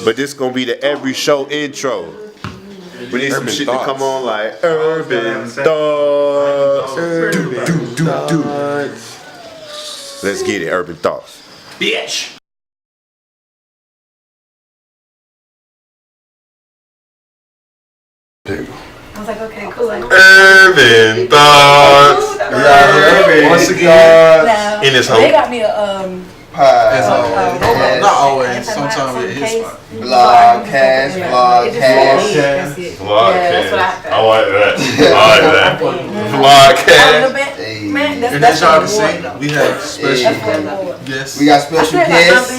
But this gonna be the every show intro. We need some shit to come on like Urban Thoughts. Let's get it, Urban Thoughts. Bitch. I was like, okay, cool. Urban Thoughts. Once again, in this home. They got me a not always. Sometimes it is. Vlogcast. That's it. Vlogcast. Yeah, that's what I like that. Vlogcast. Man, And that's as y'all can the see, award, though. we have special guests. We got special guests.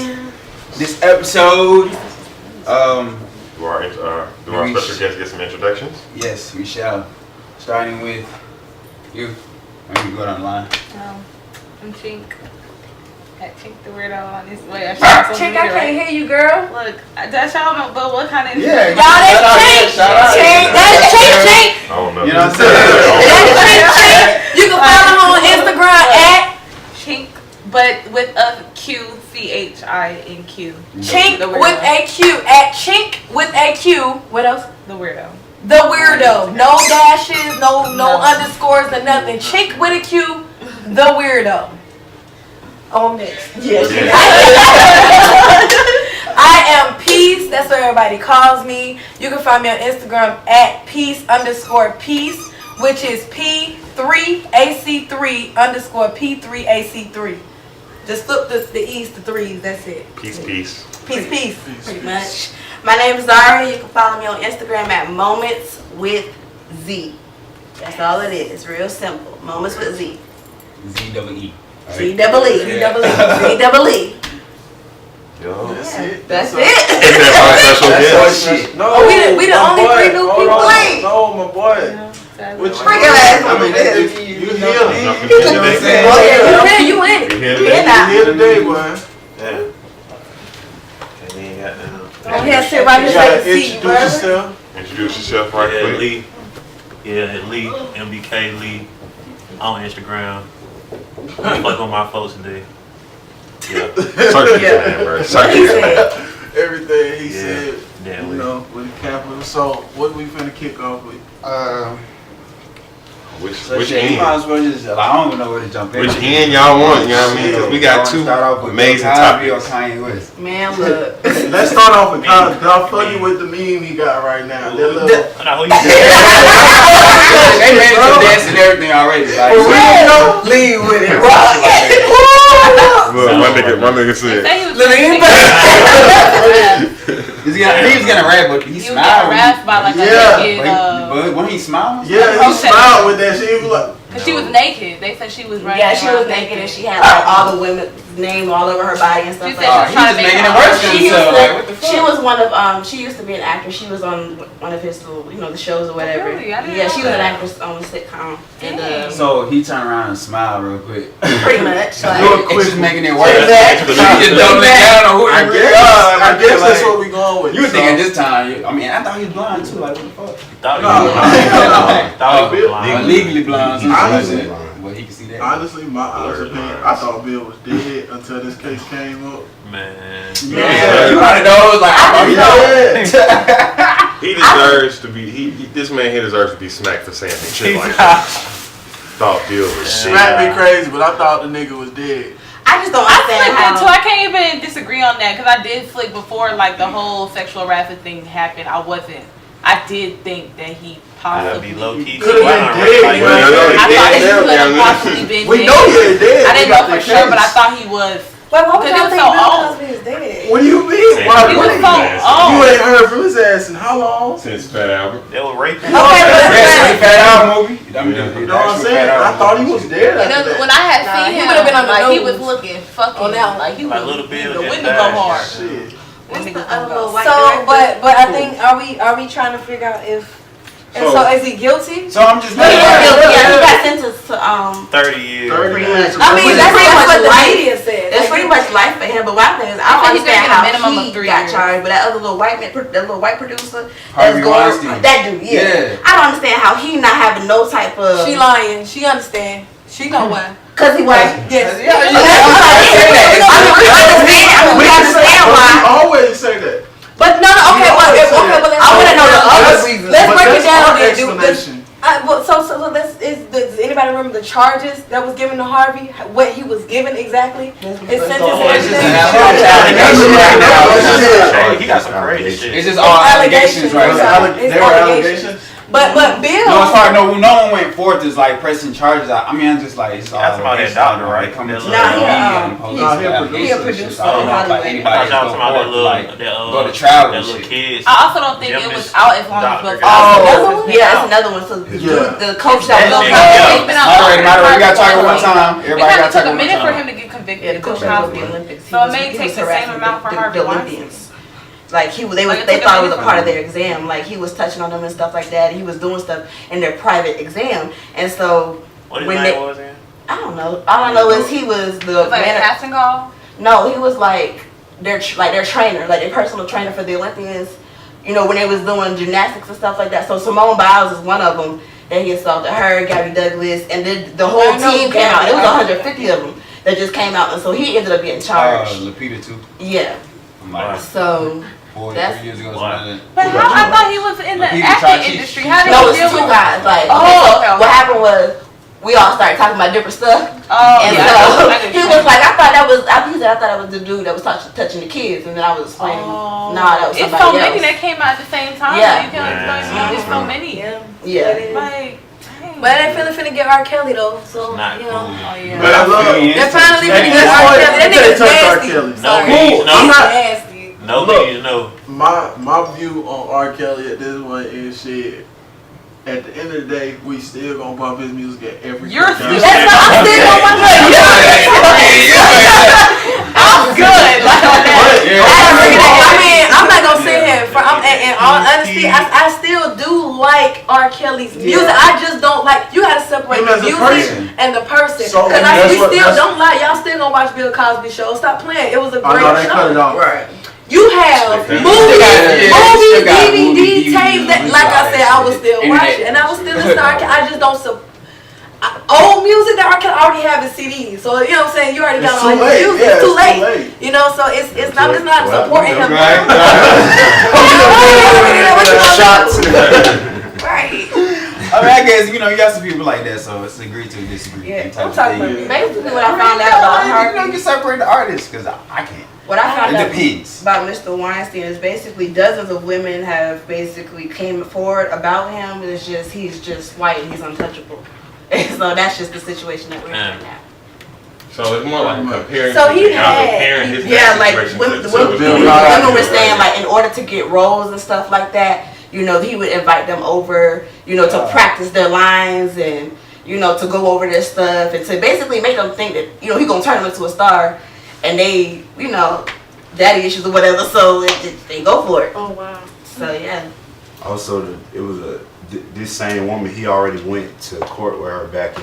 This episode, Do our special guests get some introductions? yes, we shall. Starting with you. Let me go down the line. I'm Chink. At Chink the weirdo on this way. Chink, I can't hear you, girl. Look, that's y'all know, but what kind of Yeah, Y'all, that's Chink. Chink. That's Chink. I don't know. You know what I'm saying? That's Chink. You can follow him on Instagram at Chink, but with a Q, CHINQ. Chink The weirdo. with a Q. At Chink with a Q. What else? The weirdo. The weirdo. No dashes, no underscores, or nothing. Chink with a Q. The weirdo. On next. Yes. I am Peace. That's what everybody calls me. You can find me on Instagram at peace_peace, which is P3AC3_P3AC3. Just flip the E's to threes. That's it. Peace. Peace. Pretty much. My name is Zara. You can follow me on Instagram at Moments with Z. That's all it is. Real simple. Moments with Z. Z-double-E. Z-double-E. Yo. That's it. That's Is it. that our special That's guest? all shit. No, we the my only boy. three new Hold people on. in. No, my boy. Which Bring your ass I over mean, here. you You know here? what I mean? You You know what I'm saying? Oh, yeah, You in it. You hear You that? in now. You here today, boy? Yeah. And then got I'm here, sit right You here, gotta take a seat, introduce brother. yourself. Introduce yourself right quick. Lee. Yeah, Lee, MBK Lee on Instagram. Fuck on my folks today. Yeah. Search his name, bro. Search his name. Everything he Yeah. said, Damn, you know, with the capital. So, what we finna kick off with? Which You end? might as well just, I don't even know where to jump in. Which end y'all want? You know what I mean? 'Cause we got two Start off with amazing Bill Cosby or topics. Kanye West. Man, look. Let's start off with Kyle. Y'all funny with the meme he got right now. That little, Now, who you They made it to dance and everything already. Like, For real? lean with it. Look, my nigga said. Say he was He was gonna rap, but he You was smiled. getting rasped by like Yeah. a naked, But when he smiled, yeah, he smiled with that shit. He was like, cause she was naked. They said she was running. Yeah, she was around naked and she had like all the women's name all over her body and stuff She like said that. she he was was trying to making make it worse for She himself. used Like, to, what the fuck? she was one of she used to be an actress. She was on one of his little, the shows or whatever. Really? I didn't Yeah, know she was an that. actress on the sitcom. And Dang. So he turned around and smiled real quick. pretty much like, Real It's just making it worse. Exactly. You just doubling down on who I it really guess, are. I guess that's like, what we going with. you were So, thinking this time. I mean, I thought he was blind too. Like, what the fuck? thought he No, was blind. Thought he was Or blind. legally blind. Something like Honestly, that. Well, he can see that. honestly, my honest opinion, I thought Bill was dead until this case came up. Man. Yeah, you one of those like, I don't know. He deserves to be. This man here deserves to be smacked for saying some shit like that. Thought Bill was shit. Smack me crazy, but I thought the nigga was dead. I just don't I understand flicked it too. how. I can't even disagree on that because I did flick before like the whole sexual harassment thing happened. I did think that he Gotta possibly. be low key. Could've been dead, Like, man. I know he I dead thought he now, could have man. possibly been We dead. know you're dead. I We didn't got know for the sure, but I case. thought he was. Wait, what would Because y'all he think was Bill so old. Cosby is dead? What do you mean? He Why? He What was you so You old. ain't heard from his ass in how long? Since Fat Albert. They were raping. Okay, but Yeah, so the Fat Albert movie. I mean, You know what I'm saying? I thought he was dead And after then that. when I had Nah, seen he him, would've been on the like he news. was looking fucking On that one. like he Like was Little Bill the just window go died. hard. Shit. What's That the nigga other gonna little go. white So, director? but I think are we trying to figure out if and so is he guilty? So I'm just Yeah, he got sentenced to 30 years. 30 Pretty years. much. I mean, Which is that's pretty much what the life. media said. It's pretty much life for him, but one thing is I don't I think he's understand gonna how get a minimum of he 3 got years. charged. But that other little white producer, Harvey that's going Weinstein. that dude, yeah. Yeah. I don't understand how he not having no type of. She lying. She understand. She know why. Cause he white. Yes. Yeah, we understand why. I always say that. But no, okay, well, I want to know the other reasons. Let's break it down. Explanation. Does anybody remember the charges that was given to Harvey? What he was given exactly? His sentence and everything? He got some crazy shit. It's just all allegations right now. There were allegations. But Bill. No, as far as no one went forth as like pressing charges. I mean, I'm just like it's all. That's about that doctor, right? Coming to he a producer. Like anybody Y'all talking about that little, like that, go to trial that and little shit. kids. I also don't think it was out as long as Bill Cosby. Oh, yeah, that's another one. So Yeah. the coach that Bill was Cosby, been out Moderator, longer. we got to talk at one time. It Everybody kind got of to took talk a at minute for one him time. to get the convicted. coach Bill that was Cosby. the Olympics. So it may take the same amount for Harvey Weinstein. Like they thought it was a part of their exam. Like he was touching on them and stuff like that. He was doing stuff in their private exam, and so What his when name was in? I don't know. All I know is he was the It was like a casting call. No, he was like their trainer, like their personal trainer for the Olympians. You know, when they was doing gymnastics and stuff like that. So Simone Biles is one of them that he assaulted her, Gabby Douglas, and then the whole team came out. It was 150 of them that just came out, and so he ended up getting charged. Lapita too. Yeah. I'm like, So 4 that's- years ago. But how I thought he was in the He tried acting to- industry. How did no, he it's deal two with? guys. Like Okay. what happened was we all started talking about different stuff. Oh, And yeah. so I he was like, I thought that was the dude that was touching the kids, and then I was explaining, Oh. nah, that was It's somebody so else. many that came out at the same time. Yeah. You can't explain. It's so many. Yeah. Like, dang. But they finna get R. Kelly though, so Not you know. cool. Oh yeah. But I love They're finally That- finna get that's R. why- Kelly. That they nigga's touched R. nasty. Kelly. No, Sorry. he's I'm He's not- nasty. no Look. needs to know. My view on R. Kelly at this point is shit. At the end of the day, we still gonna bump his music at every. You're goddamn- still- That's not, I'm still on my I'm good. Like on that. I mean, I'm not gonna sit here. In all honesty, I still do like R. Kelly's music. I just don't like. You gotta separate Him the as a music person. and the person. So, Because that's we what- still that's- don't lie. Y'all still gonna watch Bill Cosby show. Stop playing. It was a Oh great no, they cut it show. off. Right. You have They movie, still got movie, DVD tapes that, DVD, like I all said, that I was shit. still Internet. watching, and I was still listening. I just don't. Old music that I can already have in CDs, so you know what I'm saying. You already got It's all too the late. music. Yeah, It's too it's late. too late. You know, so it's not supporting him. Right. Shots. Right. I mean, I guess you got some people like that, so it's agree to disagree. Yeah, type I'm of talking thing. about Basically, what I found out about You her, separate the artists because I can't. what I found It out depends. about Mr. Weinstein is basically dozens of women have basically came forward about him. It's just he's just white and he's untouchable. And so that's just the situation that we're in right now. So it's more like comparing. So he comparing his Yeah, like situation women to Bill Bill Cosby. were saying like in order to get roles and stuff like that, he would invite them over, to practice their lines and to go over their stuff and to basically make them think that he gonna turn them into a star, and they daddy issues or whatever, so they go for it. Oh wow. So yeah. Also, this same woman. He already went to court with her back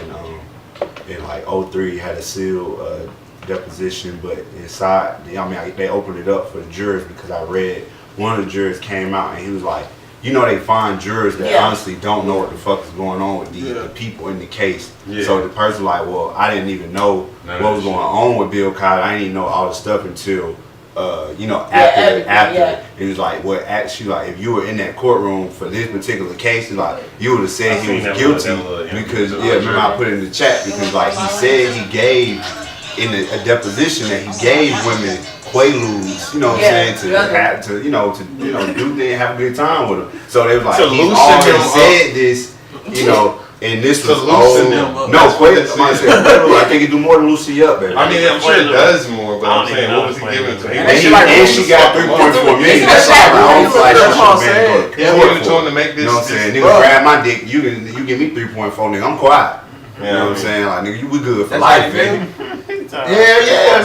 in like 03. Had a sealed deposition, but inside, they opened it up for the jurors because I read one of the jurors came out and he was like, they find jurors that honestly don't know what the fuck is going on with the people in the case. Yeah. So the person like, well, I didn't even know what was going on with Bill Cosby. I didn't even know all the stuff until after. It was like, well, actually, like, if you were in that courtroom for this particular case, it's like, you would have said he was guilty because, remember I put it in the chat because, like, he said he gave in a deposition that he gave women quaaludes, you know what I'm saying, to do things, have a good time with them. So they was like, To he loosen already them up. said this, and this To was loosen them up. no, That's what it Quaalude, I think it do more to loosen you up, baby. I mean, I'm sure it does more, but I I'm don't saying, even what know was he what giving to him? And she got 3.4 million. That's That's what I'm like, He's giving it to him to make this. you know what I'm saying? this- Nigga grab my dick, you give me 3.4, nigga, I'm quiet. You know what I'm saying? Like, nigga, we good for That's life, how you baby. feel? Yeah,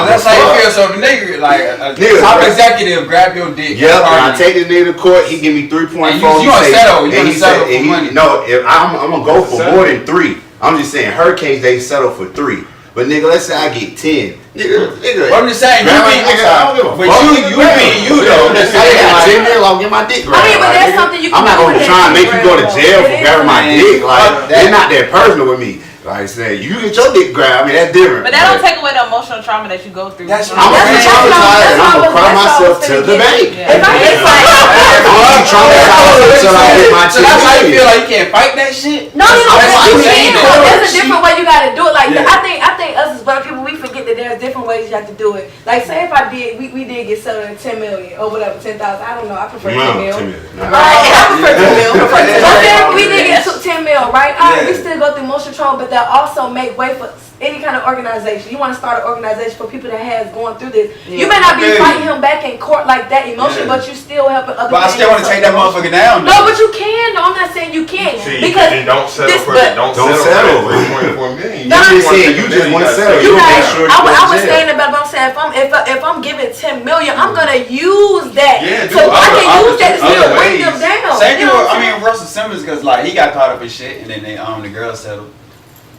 That's how you feel. So if a nigga, like a top executive, grab your dick. Yep, and I take this nigga to court, he give me 3.4. And you gonna settle, you and gonna he settle said- for money. No, if I'm gonna go for more than 3. I'm just saying, her case, they settle for 3. But nigga, let's say I get 10. Nigga. But I'm just saying, you Grab my being, dick, I don't give a but fuck. you being you though. That's I got 10 like, years, I'll get my dick grabbed. I mean, but Like, there's nigga, something you can I'm not do gonna with try and that make you go to dick jail for grab, grabbing my though. dick. Like, Fuck that. it's not that personal with me. Like I said, you get your dick grabbed. I mean, that's different. But that don't take away the emotional trauma that you go through. I'm gonna traumatized and I'm gonna cry myself to the bank. If I get I'm traumatized until I get my So that's how you feel $10 million. like you can't fight that shit? No, you saying. can. There's a different way you gotta do it. Like Yeah. I think us as black people, we forget that there's different ways you have to do it. Like say if we did get settled at 10 million or whatever, 10,000. I don't know. I prefer 10 mil. 10 million. I prefer 10 mil. But then we did Yes. get 10 mil, right? All right, we Yeah. still go through emotional trauma, but that also make way for any kind of organization. You want to start an organization for people that has going through this. You may not be Yeah. fighting him back in court like that emotionally, Yeah. but you still helping other But I still want to take that motherfucker down. No, but you can. No, I'm not saying you can't. See, Because and don't settle this- for but- don't Don't settle settle. for 3.4 million. No, You just wanna said take you a just million, want to gotta settle. take You You it make guys, sure I you was go to saying jail. about what I'm saying. If I'm giving 10 million, I'm gonna use that. Yeah, do So I other can use that to still other bring ways. them down. Same You thing know with, what I'm I saying? mean, Russell Simmons, because like he got caught up in shit, and then the girl settled.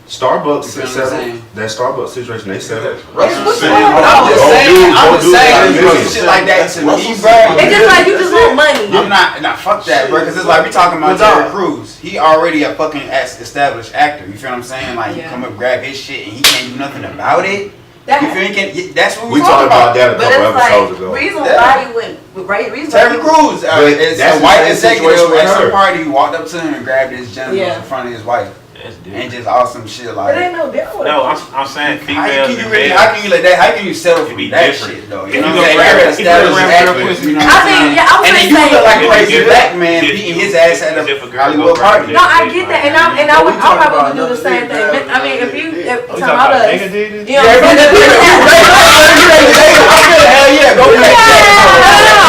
Starbucks You feel what I'm settled. saying? That Starbucks situation, they settled. Russell What's Simmons, wrong? I'm just Go saying, do I'm just saying, like you do millions. shit like that to me, Russell bro. It's just like you just want money. I'm not fuck that, bro. Because it's like we talking about But Terry dog. Crews. He already a fucking established actor. You feel what I'm saying? Like Yeah. you come up, grab his shit, and he can't do nothing about it. That You feel he can? That's what We we talked talking about that a But couple it's episodes like ago. reason Yeah. why you wouldn't. Right? Reason why Terry you Crews, But it's that's a the white same executive situation with at some her. party walked up to him and grabbed his genitals Yeah. in front of his wife That's and different. just awesome shit It like. ain't no different. No, I'm saying How females can you and really? males. How can you let that? How can you settle It'd for be that different. shit though? If You know you what I'm go saying? grab- You're if you go established grab actor, her pussy- you know I what I'm think, saying? yeah, I was And then gonna you say. look like If a you crazy give black it- man if beating you- his ass at if a a girl Hollywood go grab party. it, No, I get that, and I would talking probably about do the another same dick thing. grab, I mean, if you, dick. if We talking talking about about us, nigga digits? you know what I'm saying? Hell yeah, go back.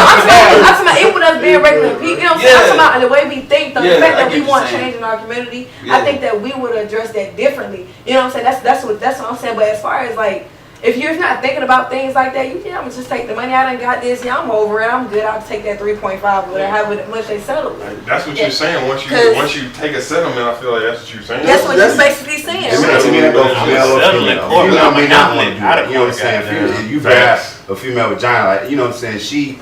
I'm talking about even with us being regular people, you know what I'm saying? I'm talking about the way we think, the Yeah, fact I that get we you want saying. change in our community. Yeah. I think that we would address that differently. You know what I'm saying? That's what I'm saying. But as far as like, if you're not thinking about things like that, I'm gonna just take the money. I done got this. Yeah, I'm over it. I'm good. I'll take that 3.5 or whatever, however much they settle. That's what you're saying. Once 'Cause- you take a settlement, I feel like that's what you're saying. That's what you're basically saying. To Right? me, that goes for male or Settle in female. court, Female I'm may a not gauntlet want to do out that. of You know what I'm court, saying? goddamn. Female, you grab Facts. a female vagina, like, you know what I'm saying? She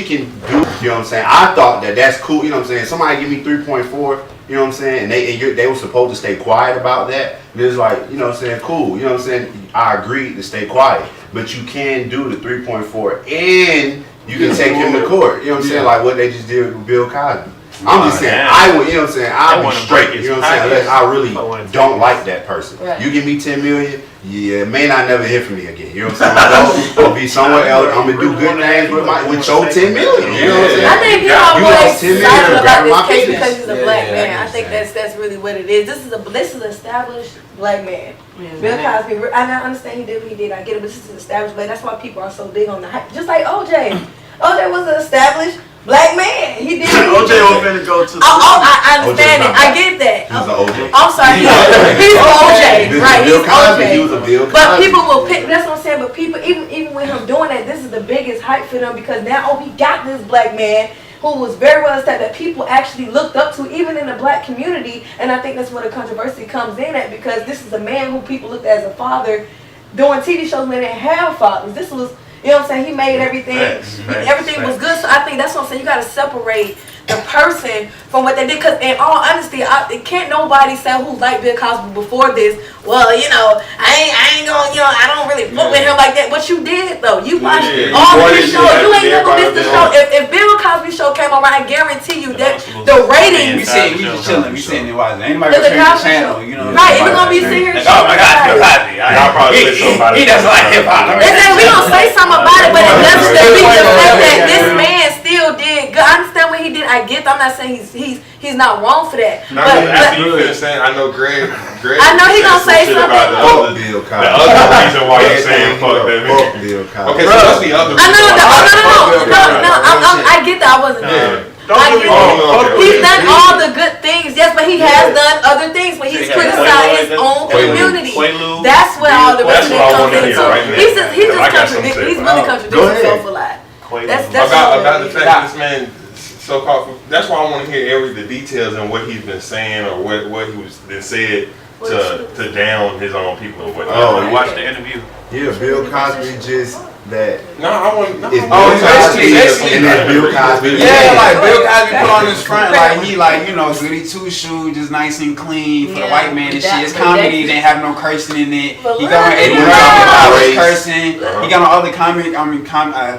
can do, you know what I'm saying? I thought that's cool, you know what I'm saying? Somebody give me 3.4, you know what I'm saying? And they were supposed to stay quiet about that. And it's like, you know what I'm saying? Cool, you know what I'm saying? I agreed to stay quiet. But you can do the 3.4 and you can take him to court. You know what I'm saying? Like what they just did with Bill Cosby. I'm just saying, damn. I would, you know what I'm saying? I'll be wanna straight, break you know his what I'm saying? Unless I really pockets. don't like that person. Right. You give me 10 million, yeah, may not never hear from me again. You know what I'm saying? I'll be somewhere else. I'm gonna do good things with your 10 million. You know what I'm saying? I think he's You always lost 10 million excited grabbing about my this case penis. because he's a Yeah, black yeah, I man. get I what think you're that's really what it is. This is an established black man. Bill Cosby. I understand he did what he did. I get it, but this is an established black. That's why people are so big on the hype. Just like OJ. OJ was an established black man. He did. OJ was finna go to the I understand OJ it. was I get that. He was an OJ. I'm sorry. He's OJ, right? Bill He's Cosby, he OJ. was a Bill Cosby. But people will pick. That's what I'm saying. But people, even with him doing that, this is the biggest hype for them because now, we got this black man who was very well established that people actually looked up to, even in the black community. And I think that's where the controversy comes in at because this is a man who people looked at as a father doing TV shows when they didn't have fathers. This was, you know what I'm saying? He made everything. Everything was good. So I think that's what I'm saying. You got to separate the person from what they did. Because in all honesty, can't nobody say who's like Bill Cosby before this. Well, you know, I ain't gonna, you know, I don't really fuck with him like that. But you did though. You watched all of his shows. You ain't never missed the show. If Bill Cosby show came around, I guarantee you that the ratings. We just chilling. We sitting there watching. Ain't nobody The gonna change the Cosby channel. Show. You know. Right, if we're gonna be sitting here, Like, oh my God, Bill Cosby. Y'all probably say something about it. He doesn't like hip hop. And then we gonna say something about it, but it doesn't defeat the fact that this man still did good. I understand what he did. I get that. I'm not saying he's not wrong for that. Now, after you finish saying, I know Greg. I know he gonna say shit something. about Fuck Bill the Cosby. other reason why you're saying fuck that Fuck nigga. Bill Cosby. Okay, so what's the other I reason? know. why- I get that. I wasn't. Yeah. I get Oh, it. He's okay. done all the good things, yes, but he has done other things. But he's criticized his own community. That's where all the rest of it comes into. He's just contradicting. He's really contradicting himself a lot. That's About the fact that this man so-called. That's why I want to hear the details and what he's been saying or what he was been said to down his own people or whatever. Oh, Watch the interview. Yeah, Bill Cosby that No, I want. No, is I Bill want- Cosby and then Bill Cosby. Yeah, like Bill Cosby put on his front, like he like, you know, goody two shoes, just nice and clean for the white man and shit. It's comedy, didn't have no cursing in it. He got on Eddie Murphy about his cursing. He got on other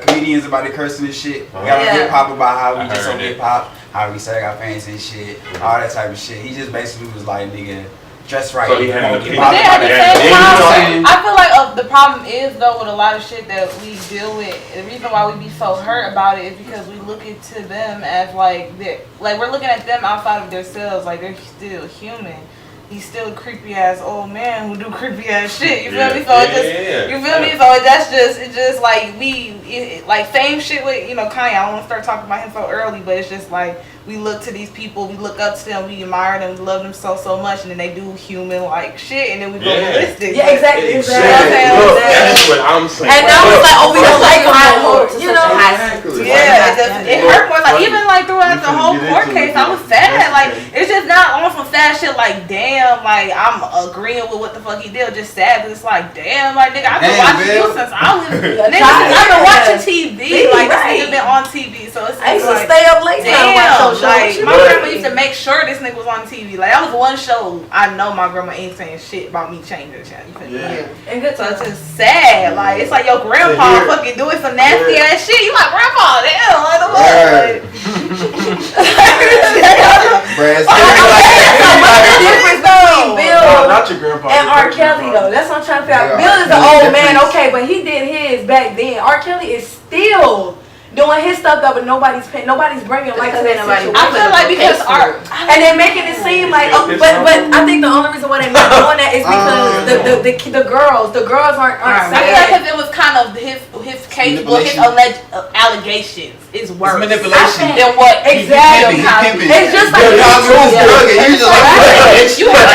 comedians about the cursing and shit. He got on hip hop about how we just on hip hop, how we say I got fans and shit, all that type of shit. He just basically was like, nigga, dress right. So he had an opinion. But then at the same Yeah. time, I feel like the problem is though with a lot of shit that we deal with. The reason why we be so hurt about it is because we look into them as like we're looking at them outside of themselves, like they're still human. He's still a creepy ass old man who do creepy ass shit. You feel me? So you feel me? So it's just like like same shit with Kanye. I don't want to start talking about him so early, but it's just like we look to these people, we look up to them, we admire them, we love them so much, and then they do human like shit, and then we go ballistic. Yeah, exactly. Look, that's what I'm saying. And now it's like, oh, we don't like him. You know? Yeah, it hurt more. Like even like throughout the whole court case, I was sad. Like it's just not on some sad shit. Like damn, like I'm agreeing with what the fuck he did. Just sad, but it's like damn, like nigga, I've been watching you since I was nigga. I've been watching TV. Like this nigga been on TV, so it's I used to like stay up late trying to watch those shows. like my grandma used to make sure this nigga was on TV. Like that was one show I know my grandma ain't saying shit about me changing the channel. You feel me? And good So it's just sad. Like it's like your grandpa fucking doing some nasty ass shit. You like grandpa? Damn, like the fuck. difference between Bill not your grandpa. and R. Kelly though. That's what I'm trying to figure out. Bill is an old man, okay, but he did his back then. R. Kelly is still doing his stuff though, but nobody's bringing light to that situation. I feel like because and they're making it seem like, but I think the only reason why they're not doing that is because the girls aren't I feel like because it was kind of his case, well, his alleged allegations is worse manipulation than what exactly. It's just like you have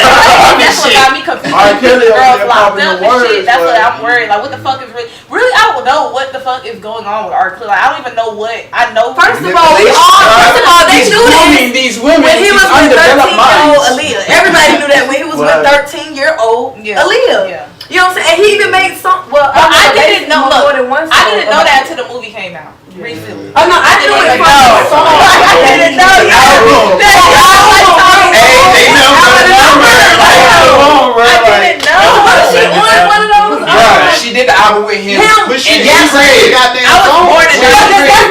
that's what got me confused. Girls locked up and shit. That's what I'm worried. Like, what the fuck is really? I don't know what the fuck is going on with R. Kelly. Like, I don't even know what I know. First of all, they knew that these women when he was with undeveloped 13-year-old minds. Aaliyah. Everybody knew that when he was with 13-year-old Aaliyah. Yeah. You know what I'm saying? And he even made some. Well, I didn't know. more Look, than one song. I didn't know that until the movie came out recently. Oh no, I knew it from the song. I didn't know. I didn't know. She on one of those. She did the album with him. But she And did read. goddamn I was song. born in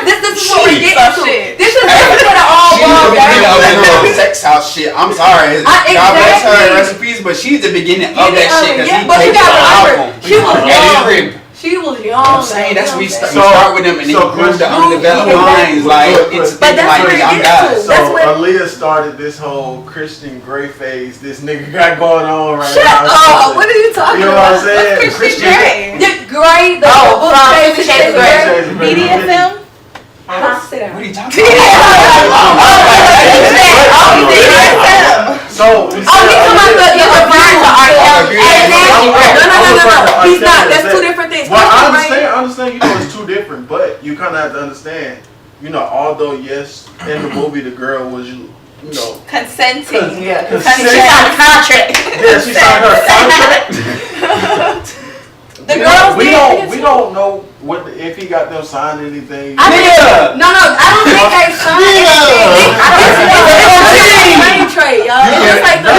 This is what we get into. This is what it all She's the boils beginning of down that to. sex house shit. I'm sorry. God bless her and recipes, but she's the beginning of that shit because he But you takes the gotta album. remember, she was And his young. rib. She was young. I'm saying that's what we So- start with them and then grow the undeveloped minds. Like it's But thinking that's like where it I'm gets God. to. So That's what- Aaliyah started this whole Christian Grey phase this nigga got going on right Shut now. up! What are you talking You know what I'm about? saying? What's Christian Grey? The Grey, the Oh, book from Fifty Fifty Shades Shades of of Grey. BDSM? Sit down. What are you talking So Oh, he's talking about the referring to R. Kelly. No. He's not. That's two different things. Well, I Christian Grey- understand. You know, it's two different, but you kind of have to understand. You know, although yes, in the movie the girl was, you know, Consenting. Yeah, Consent. she signed a contract. yeah, she signed her contract. The girls we did. don't know what if he got them signed anything. No, I don't think they signed anything. I think it's a brain trade, y'all. It's just like the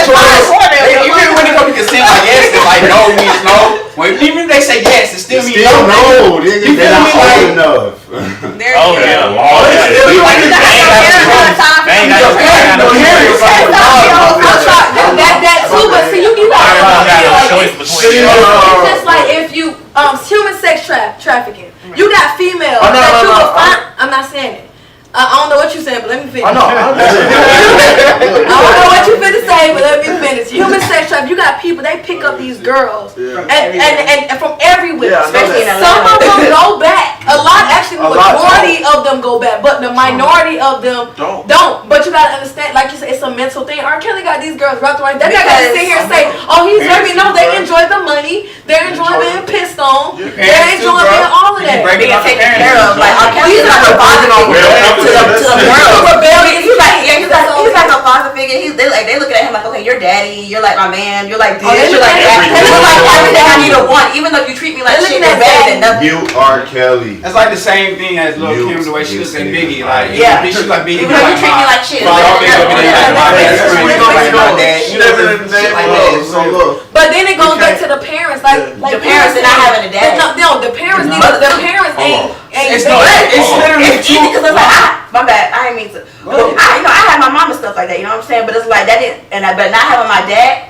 Even when it comes to consent, like yes, it's like no means no. Even if they say yes, it still means Still no. no, nigga. They're not old enough. Oh yeah. that too, but see, you gotta Choice it's between just like if you human sex trafficking. You got females Oh, no, that no, you no, will find. I'm not saying it. I don't know what you saying, but let me finish. I know. I don't know what you finna say, but let me finish. Human sex trafficking. You got people. They pick up these girls and from everywhere. Yeah, I know Especially that. some of them go back. A lot, actually, the majority of them go back, but the minority of them don't. But you gotta understand, like you said, it's a mental thing. R. Kelly got these girls wrapped around. They're not gonna sit here and say, "Oh, he's hurting." No, they enjoy the money. They're enjoying being pissed on. They're enjoying being all of that. Being taken care of. Like R. Kelly's not a bother. the world. He's like a father figure. They looking at him like, okay, you're daddy, you're like my man, you're like this, you're like that. You're like everything I need to want, even though you treat me like shit, you're better than nothing. You R. Kelly. That's like the same thing as Lil Kim, the way she looks at Biggie. Like, yeah, she's like Biggie. Even though you treat me like shit. But then it goes back to the parents, like the parents not having a dad. No, the parents need the parents ain't. It's literally easy because it's like my bad. I didn't mean to. I had my mom and stuff like that. You know what I'm saying? But it's like that didn't. But not having my dad,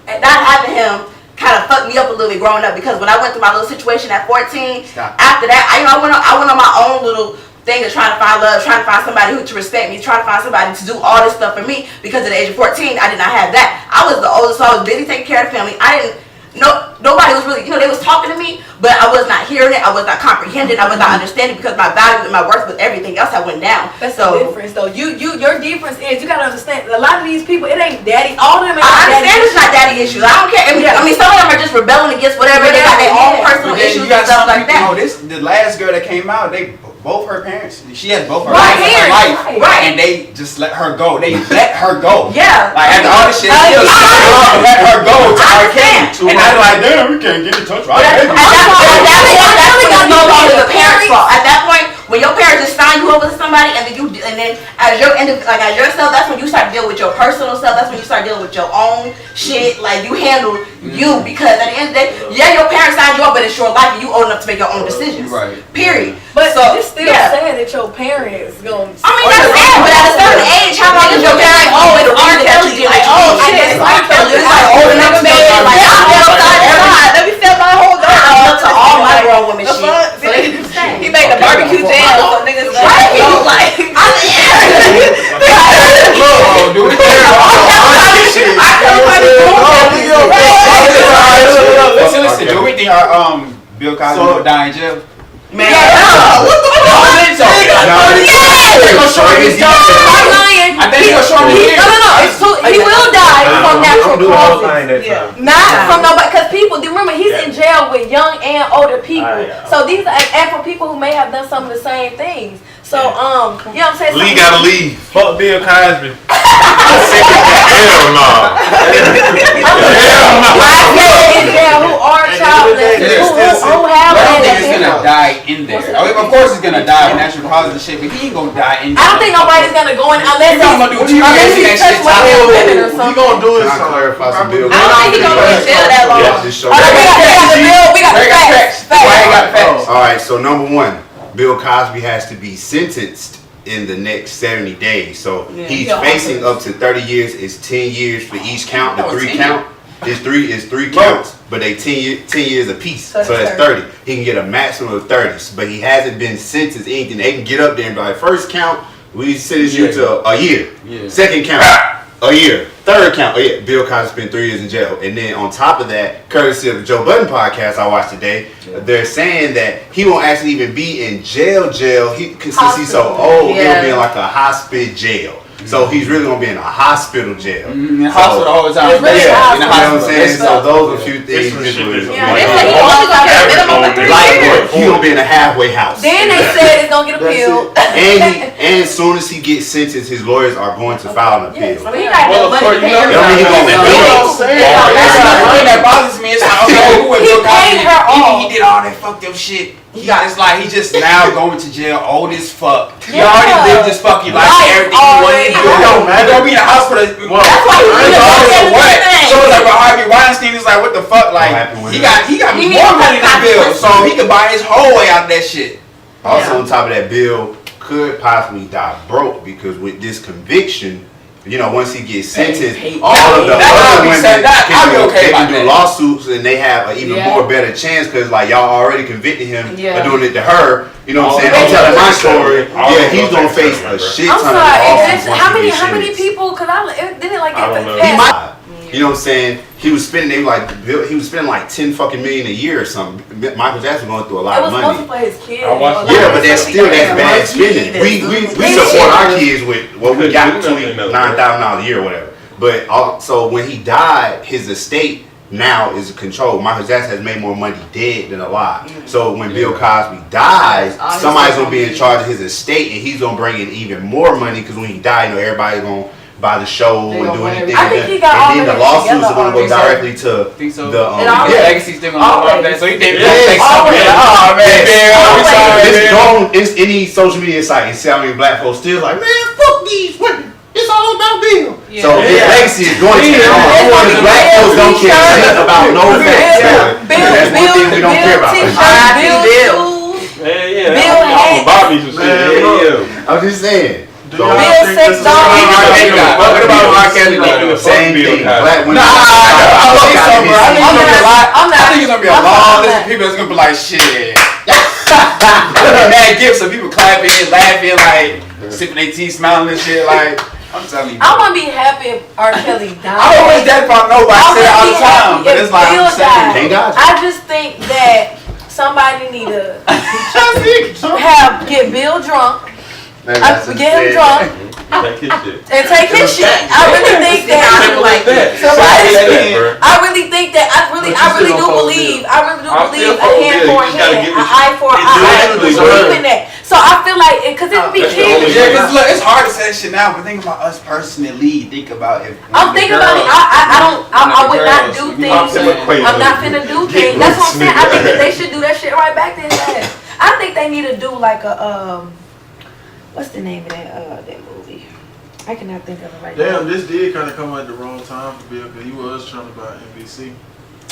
and not having him kind of fucked me up a little bit growing up because when I went through my little situation at 14, after that, I went on my own little thing of trying to find love, trying to find somebody who to respect me, trying to find somebody to do all this stuff for me. Because at the age of 14, I did not have that. I was the oldest, so I was busy taking care of the family. Nobody was really, they was talking to me, but I was not hearing it. I was not comprehending. I was not understanding because my value and my worth with everything else had went down. That's the difference, though. Your difference is you gotta understand. A lot of these people, it ain't daddy. All of them ain't I daddy. understand it's not daddy issues. I don't care. I mean, some of them are just rebelling against whatever. They got their own personal issues and stuff like that. The last girl that came out, both her parents. She has both her parents in her life, right? And they just let her go. They let her go. Yeah. Like after all this shit, still let her go to R. Kelly. And I'm like, damn, we can't get in touch. Right? At that point, that's no longer the parents' fault. At that point, when your parents just sign you over to somebody, and then as yourself, that's when you start dealing with your personal self. That's when you start dealing with your own shit. Like you handle you because at the end of the day, yeah, your parents signed you up, but it's your life, and you old enough to make your own decisions. Right. Period. But so it's still sad that your parents gonna. I mean, that's sad, but at a certain age, how long is your parents? Oh, it's R. Kelly. Like, oh shit, it's R. Kelly. It's like old enough to make it. Like, let me feel my whole door. I love to all my grown women shit. So they do the same. He made a barbecue jam, so niggas like, Listen, do we think Bill Cosby will die in jail? Man, what the fuck? I think so. I think he's gonna show me here. No. He will die from natural causes. Not from nobody, because people. Remember, he's in jail with young and older people. So these are and for people who may have done some of the same things. So you know what I'm saying? Lee gotta leave. Fuck Bill Cosby. Hell no. In jail who are childless, who have. I don't think he's gonna die in there. Of course he's gonna die of natural causes and shit, but he ain't gonna die in there. I don't think nobody's gonna go in unless he's touched with women or something. He gonna do it. Can I clarify some Bill? I don't think he's gonna be in jail that long. Yeah, just show We got the facts. All right, so number one, Bill Cosby has to be sentenced in the next 70 days. So he's facing up to 30 years. It's 10 years for each count. The three count is three counts, but they 10 years apiece. So that's 30. He can get a maximum of 30, but he hasn't been sentenced anything. They can get up there and be like, first count, we sentence you to a year. Second count, a year. Third count, Bill Cosby spent 3 years in jail. And then on top of that, courtesy of the Joe Budden podcast I watched today, they're saying that he won't actually even be in jail. Since he's so old, he'll be in like a hospital jail. So he's really gonna be in a hospital jail. Hospital all the time. You know what I'm saying? So those are a few things. He's only gonna get a minimum of 3 years. He's gonna be in a halfway house. Then they said it's gonna get appealed. And as soon as he gets sentenced, his lawyers are going to file an appeal. I mean, he got no money to pay That bothers me. It's like, okay, who was Bill Cosby? He did all that fucked up shit. He just now going to jail, old as fuck. He already lived his fucking life, everything he wanted to do. He's gonna be in the hospital. That's why he So it's like, Harvey Weinstein is like, what the fuck? Like, he got more money than Bill, so he could buy his whole way out of that shit. Also, on top of that, Bill could possibly die broke because with this conviction, once he gets sentenced, all of the other women can do lawsuits and they have an even better chance because like y'all already convicted him of doing it to her. You know what I'm saying? I'm telling my story. He's gonna face a shit ton of lawsuits. How many people? Cause didn't it like get the he might. You know what I'm saying? He was spending like 10 fucking million a year or something. Michael Jackson going through a lot of money. It was mostly for his kids. But that's bad spending. We support our kids with what we got $29,000 a year or whatever. But so when he died, his estate now is controlled. Michael Jackson has made more money dead than alive. So when Bill Cosby dies, somebody's gonna be in charge of his estate, and he's gonna bring in even more money because when he dies, everybody's gonna buy the show and do anything. I think he got all and then the lawsuits are gonna go directly to the legacy still gonna go up there. So he did take something. Oh man, it's any social media site and see how many black folks still like, man, fuck these women. It's all about Bill. Yeah. So his legacy is going to the black folks don't care shit about no facts. That's one thing we don't care about. Bill had Bobby's and shit. I'm just saying. Bill sex dog. What about R. Kelly? Same thing. Black women. I think it's gonna be a long list of people that's gonna be like, shit. Mad gifts of people clapping, laughing, like sipping their tea, smiling and shit. Like, I'm telling you. I want to be happy if R. Kelly died. I don't wish that for nobody. I say it all the time, but it's like I'm saying. I just think that somebody need to get Bill drunk. Get him drunk Take his shit. and take his shit. I really think that. I really think that. I really do believe. A hand for a hand, an eye for an eye. I believe in that. So I feel like, because it would be kids. Yeah, because look, it's hard to say that shit now, but think about us personally. Think about if. I'm thinking about it. I would not do things. I'm not finna do things. That's what I'm saying. I think that they should do that shit right back to his ass. I think they need to do like a what's the name of that movie? I cannot think of it right now. Damn, this did kind of come at the wrong time for Bill because he was trying to buy NBC.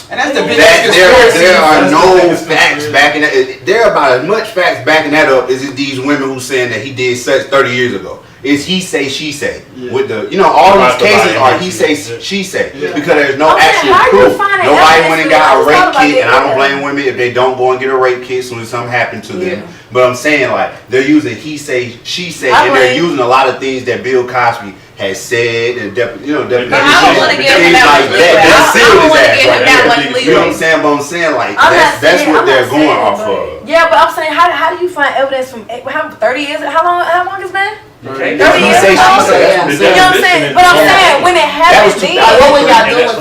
And that's the big there are no facts backing that. There are about as much facts backing that up as these women who saying that he did such 30 years ago. It's he say, she say. Yeah. With the, all these cases are he say, she say. Yeah. Because there's no actual proof. Nobody went and got a rape kit, and I don't blame women if they don't go and get a rape kit as soon as something happened to them. But I'm saying, like, they're using he say, she say, and they're using a lot of things that Bill Cosby has said and I don't want to give him that much leeway. You know what I'm saying? But I'm saying, like, that's what they're going off of. Yeah, but I'm saying, how do you find evidence from 30 years? How long has it been? 30 years ago? She say. You know what I'm saying? But I'm saying, when it happened then, what were y'all doing to?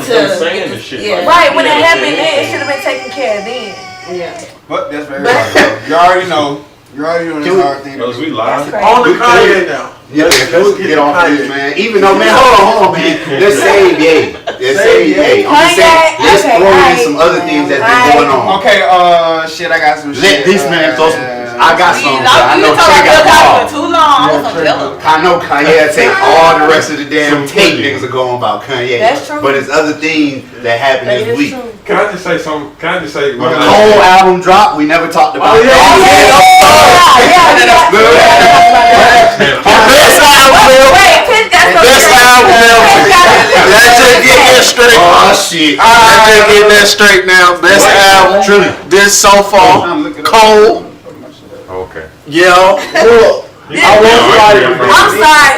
Right, when it happened then, it should have been taken care of then. Yeah. But that's very hard. You already know. You're already doing this hard thing. Was we live? On the Kanye now. Yeah, let's get off this, man. Even though, man, hold on, man. Let's save Ye. Let's save Ye. I'm just saying, let's throw in some other things that's been going on. Okay, shit, I got some shit. Let this man throw some. I got some. I know Trey Trey got for too long. I know Kanye take all the rest of the damn tape niggas are going about Kanye. That's true. But it's other things that happened this week. Can I just say something? Can I just say When the whole album dropped, we never talked about it. Best album ever. Let's just get that straight. Oh shit. Let's just get that straight now. Best album. This so far. Cole. Okay. Yeah. I'm sorry.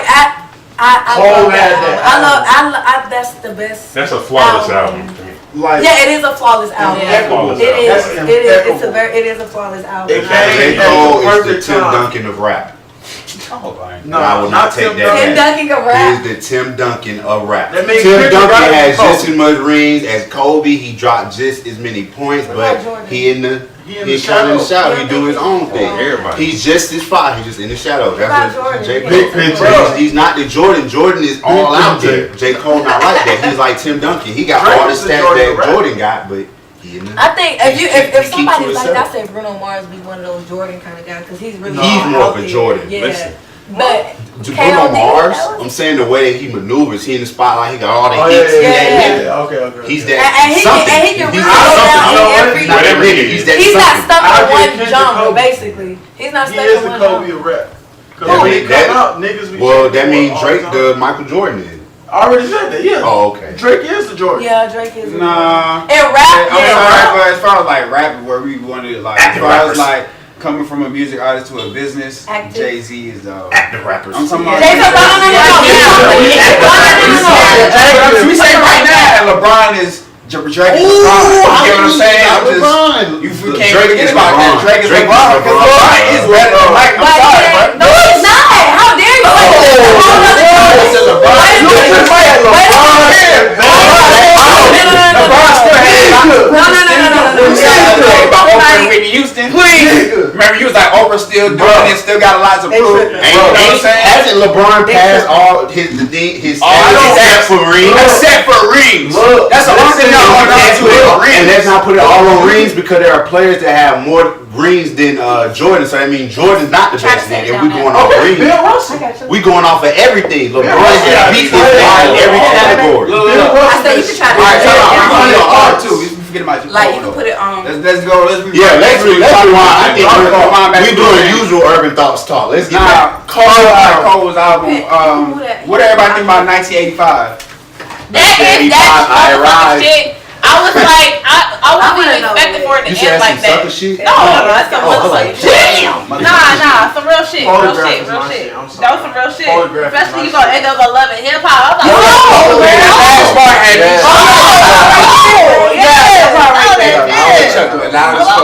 I love that. That's the best. That's a flawless album to me. Like, Yeah, it is a flawless album. Flawless It is. album. It is a flawless album. It J. came Cole at is the the perfect Tim time. Duncan of rap. No, I will not take Tim that. Tim Duncan of rap. He is the Tim Duncan of rap. That means Tim Chris Duncan Rock has and just as much rings as Kobe. He dropped just as many points, but he in the shadow. He do his own thing. Everybody. He's just as far. He's just in the shadow. That's what J. Big picture. He's not the Jordan. Jordan is all out there. J. Cole not like that. He's like Tim Duncan. He got all the stats that Jordan got, but he in the. I think if somebody's like I say Bruno Mars be one of those Jordan kind of guys because he's really He's more of a out Jordan. there. Listen. But Bruno Mars, I'm saying the way that he maneuvers, he in the spotlight, he got all the hits. Okay. He's that and he can He's really that every. He's that He's not something. stuck in one genre, basically. He's not He stuck is in the one Kobe genre. of rap. Cause Yeah, when he that- come out, niggas be Well, shitting that for means all Drake time. the Michael Jordan is. I already said that, yeah. Oh, okay. Drake is the Jordan. Yeah, Drake is. Nah. And rap, I'm sorry, but as far as like rapping, where we wanted like, as Active far rappers. as like coming from a music artist to a business, Active. Jay-Z is Active rappers. I'm talking about. Jay-Z, no. We say right now, and LeBron is Drake is LeBron. You get what I'm saying? I'm just you can't forget about that. Drake is LeBron because LeBron is better than Mike. I'm sorry, bro. No, he's not. How dare you? LeBron still Whitney Houston. Please. Remember, you was like, Oprah still doing it, still got a lot to prove. Hasn't LeBron passed all his except for rings? Except for rings. Look, that's the only thing y'all want to do. And let's not put it all on rings because there are players that have more rings than Jordan. So I mean, Jordan's not the best nigga. If we going off rings, we going off of everything. LeBron has beat this guy in every category. I said you should try to. Alright, too. We forget about you. Like you can put it on. Let's go. Let's rewind. I think we doing usual urban thoughts talk. Let's get back. Cole's album. What everybody think about 1985? That shit. I was like, I wasn't even expecting for it to end like that. Shit? No, that's some motherfucking shit. Nah, some real shit. Real shit. That was some real shit. Especially you gonna end up loving hip hop. I was like, Last part had me.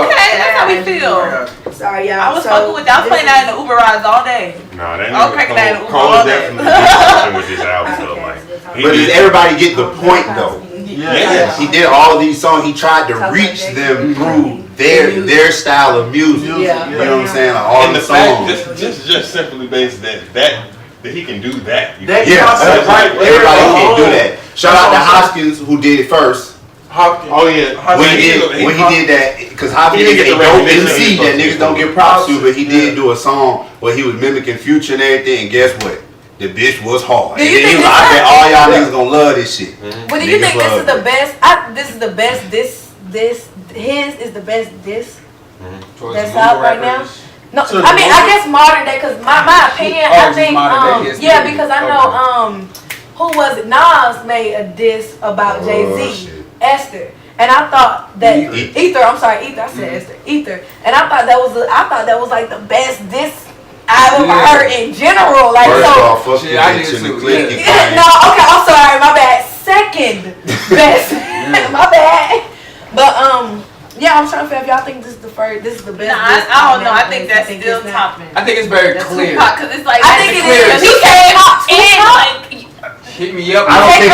Okay, that's how we feel. Sorry, y'all. I was fucking with that. I was playing that in the Uber rides all day. Nah, that I was cracking that in the Uber Cole all day. definitely with this album though, like. But does everybody get the point though? Yeah. He did all these songs. He tried to reach them through their style of music. Yeah. You know what I'm saying? Like all And the the fact, songs. just simply based that he can do that. Yeah, everybody can't do that. Shout out to Hoskins who did it first. Oh yeah. When he did that, because Hoskins is a dope MC that niggas don't get props to, but he did do a song where he was mimicking Future and everything. And guess what? The bitch was hard. Do you think I bet all y'all niggas gonna love this shit. But do you think this is the best? This is the best. His is the best. That's out right now. No, I mean I guess modern day because my opinion I think because I know who was it? Nas made a diss about Jay-Z, Esther. And I thought that Ether. I'm sorry, Ether. I said Esther. Ether. And I thought that was like the best diss I've ever heard in general. Like I did too. No, okay, I'm sorry, my bad. Second best. My bad. But yeah, I'm trying to figure if y'all think this is the first, this is the best. Nah, I don't know. I think that's still topping. I think it's very clear. Because it's like I think it is. He came in like hit me up. I don't think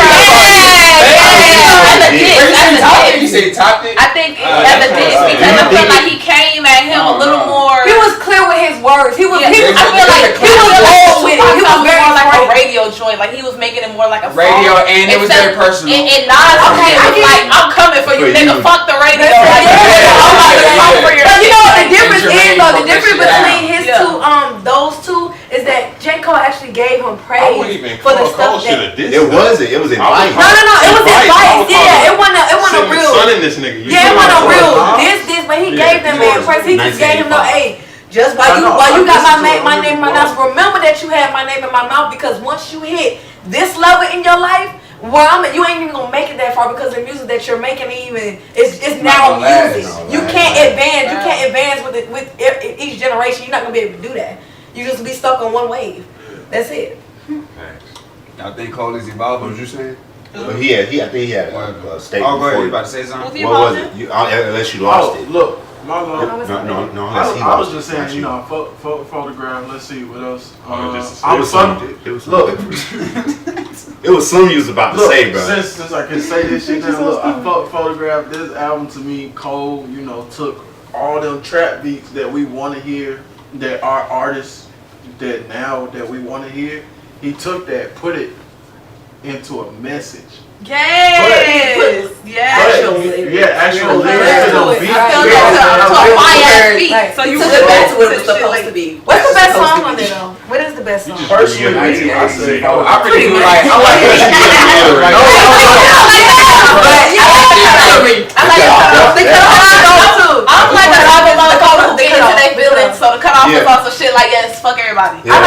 you say topped it. I think as a diss because I feel like he came at him a little more. He was clear with his words. He was. I feel like he was bold with it. He was very more like a radio joint. Like he was making it more like a radio, and it was very personal. And Nas, like I'm coming for you, nigga. Fuck the radio. Like, I'm about to come for your. But you know what the difference is though? The difference between his two, those two, is that J. Cole actually gave him praise for the stuff that. It wasn't. It was advice. No. It was advice. Yeah, it wasn't a real. Son in this nigga. Yeah, it wasn't a real this, but he gave them man praise. He just gave him no aid. Just while you got my name in my mouth, remember that you had my name in my mouth because once you hit this level in your life, where you ain't even gonna make it that far because the music that you're making it's now music. You can't advance. You can't advance with each generation. You're not gonna be able to do that. You just be stuck on one wave. That's it. Y'all think Cole is evolving? What was you saying? But I think he had a statement. Oh, go ahead. You about to say something? What was it? Unless you lost it. Look, my love. No. I was just saying, you know, photograph. Let's see what else. It was some you was about to say, bro. Since I can say this shit now, look, I photographed this album. To me, Cole, you know, took all them trap beats that we want to hear, that our artists that we want to hear. He took that, put it into a message. Yes. Actual lyrics to the beat. So you went back to what it was supposed to be. What's the best song on there though? What is the best song? Personally, I say, I pretty much like. I'm like the album motherfuckers get into their feelings, so the cutoff is also shit like fuck everybody. I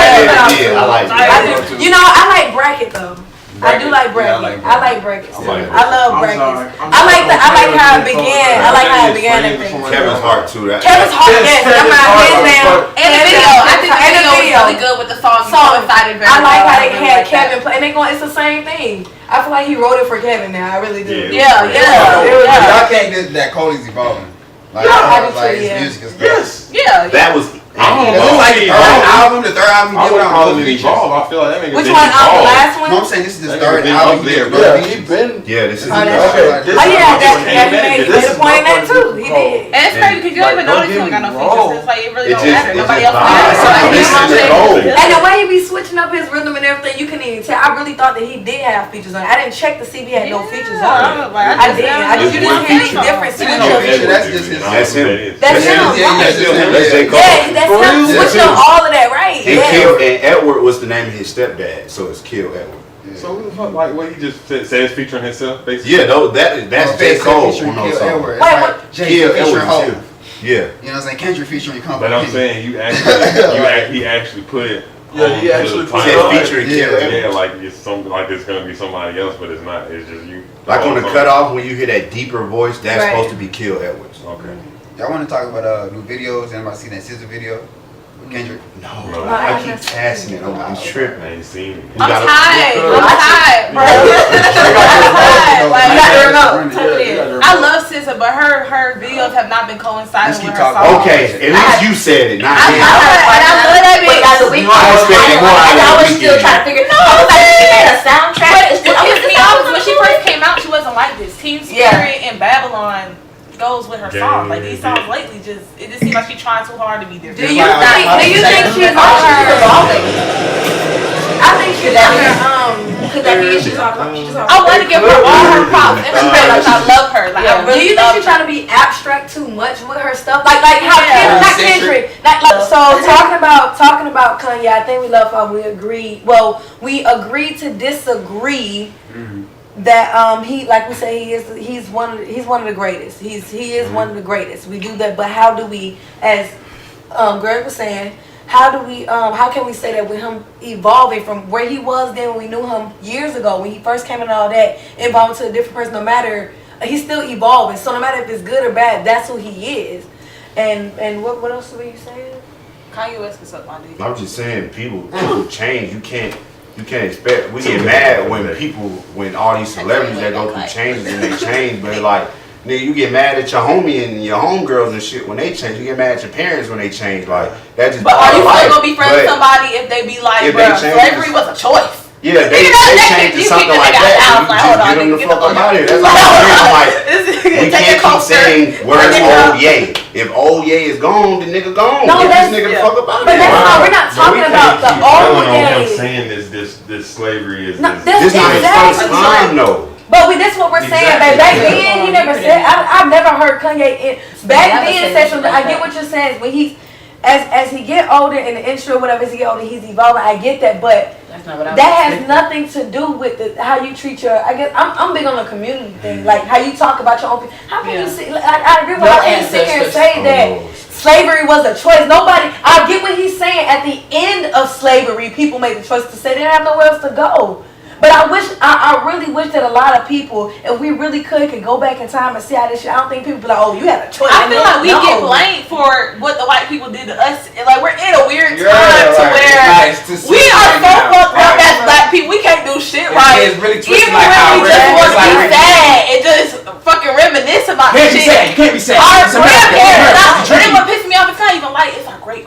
like it. You know, I like Bracket though. I do like Bracket. I like Bracket. I love Brackets. I like how it began. I like how it began and everything. Kevin's Heart too. Kevin's Heart, yes. I'm not hands down. And the video, I think the video was really good with the song. I like how they had Kevin play, and it's the same thing. I feel like he wrote it for Kevin now. I really do. Yeah. Y'all think that Cole is evolving? Like, his music is good. Yeah. That was. don't know. Like the third album. I wouldn't call it evolve. I feel like that nigga Which didn't one? The evolve. last one? No, I'm saying this is the That third nigga been album. up there, bro. Yeah, he been. Yeah, this is Oh, that's okay. true. Oh yeah, he made a point in that too. He did. And it's crazy because you don't even know these don't got no features. It's like it really It don't just- matter. it Nobody just else vibes. matters. And the way he be switching up his rhythm and everything, you can even tell. I really thought that he did have features on it. I didn't check to see if he had no features on it. I did. You didn't hear these different switch ups. That's just his. That's him. That's him. That's him. That's J. Cole. Yeah, that's him switching up all of that, right? And Yeah. Kill and Edward was the name of his stepdad, so it's Kill Edward. So what the fuck? Like what he just says featuring himself, basically. Yeah, no, that's J. Cole on those songs. Edward. It's like Jay Kill featuring Edward Hope. is him. Yeah. You know what I'm saying? Kendrick featuring Company. But I'm saying he actually put it. Yeah, he actually put it Said on. featuring Kill Edward. Yeah, like it's gonna be somebody else, but it's not. It's just you. Like on the cutoff, when you hear that deeper voice, that's Right. supposed to be Kill Edwards. Okay. Y'all want to talk about new videos? Anybody seen that SZA video with Kendrick? No, No. I keep passing it. I'm tripping. I ain't seen it. I'm tired. I'm tired, bro. You got the remote. Like, Type it in. I love SZA, but her videos have not been coinciding Let's keep with her talking. songs. Okay, at least you said it, not me. And I love that bitch. I expected more out of I the was still weekend. trying to figure. I was like, she made a soundtrack. But It's what still- pissed me off is when she first came out, she wasn't like this. Team Spirit and Babylon goes with her songs. Like these songs lately, it just seems like she's trying too hard to be Do different. you think she's on her? I think she's on her. Could that be it? She's talking about. I want to give her all her props and respect. Like I love her. Like I Do really you think love she's her. trying to be abstract too much with her stuff? Like how Yeah. not Kendrick. So talking about Kanye, I think we love how we agree. Well, we agree to disagree. That he, like we say, he's one of the greatest. He is one of the greatest. We do that, but how do we, as Greg was saying, how can we say that with him evolving from where he was then when we knew him years ago, when he first came in and all that, evolving to a different person, no matter, he's still evolving. So no matter if it's good or bad, that's who he is. And what else were you saying? Kanye West can suck my dick. I'm just saying, people change. You can't expect. We get mad when all these celebrities that go through changes and they change, but like, nigga, you get mad at your homie and your homegirls and shit when they change. You get mad at your parents when they change. Like that just. But are you life. still gonna be friends with But somebody if they be like, if bro, they change- slavery was a choice? Yeah, they change to you something kick the like nigga that. out. You Like, just hold on, get them nigga, the get fuck the up out of here. That's fuck all I'm like. We Take can't a keep coaster. saying where's Take a- old Ye. If old Ye is gone, the nigga gone. No, Get that's- this nigga the yeah. fuck up out of But here. that's not. We're not talking about the old I'm days. saying this slavery is. No, this- that's This not his first exactly. time though. But this is what we're saying. Exactly. Back then, he never said. I've never heard Kanye. Back never then, said sessions. shit I like get that. what you're saying. When he, as he get older in the intro, whatever, as he get older, he's evolving. I get that, but That's not what I was that has expecting. nothing to do with how you treat your. I guess I'm big on the community thing, like how you talk about your own. How can you sit? Like, I agree with Your how you sit here and ancestors. say that. Slavery was a choice. Nobody. I get what he's saying. At the end of slavery, people made the choice to say they didn't have nowhere else to go. But I really wish that a lot of people, if we really could go back in time and see how this shit. I don't think people be like, oh, you had a choice. I feel like we No. get blamed for what the white people did to us. And like we're in a weird time Yeah, to like, where nice to see we are right so now. fucked up Right. as black people. We can't do shit It's- right. it's really twisted Even like when how we just Rick- want it's to like be Rick- sad and just fucking reminisce about the Can't be shit. sad. You can't be sad. Our It's America. grandparents, It's and America. what pissed me off, it's not even like it's our great.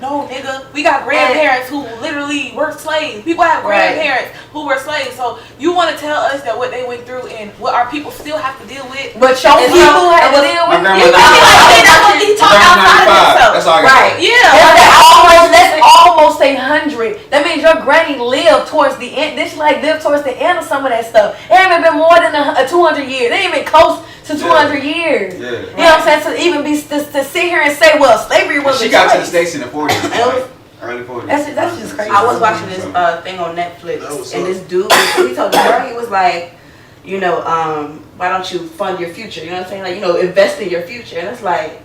No, nigga, we got grandparents who literally were slaves. People have Right. grandparents who were slaves. So you want to tell us that what they went through and what our people still have to deal with? But your And people so- had to and deal My with. grandma You feel me? Like that's what he talk outside of 95. himself. That's all I got. Right. Yeah. That's almost 100. That means your granny lived towards the end. This like lived towards the end of some of that stuff. It ain't even been more than 200 years. It ain't even close to 200 years. Yeah. You know what I'm saying? To even be to sit here and say, well, slavery was She a got to the choice. States in the 40s. like, early 40s. That's just crazy. I was watching this thing on Netflix, That was and up. this dude, he told the girl, he was like, you know, why don't you fund your future? You know what I'm saying? Like, you know, invest in your future. And it's like,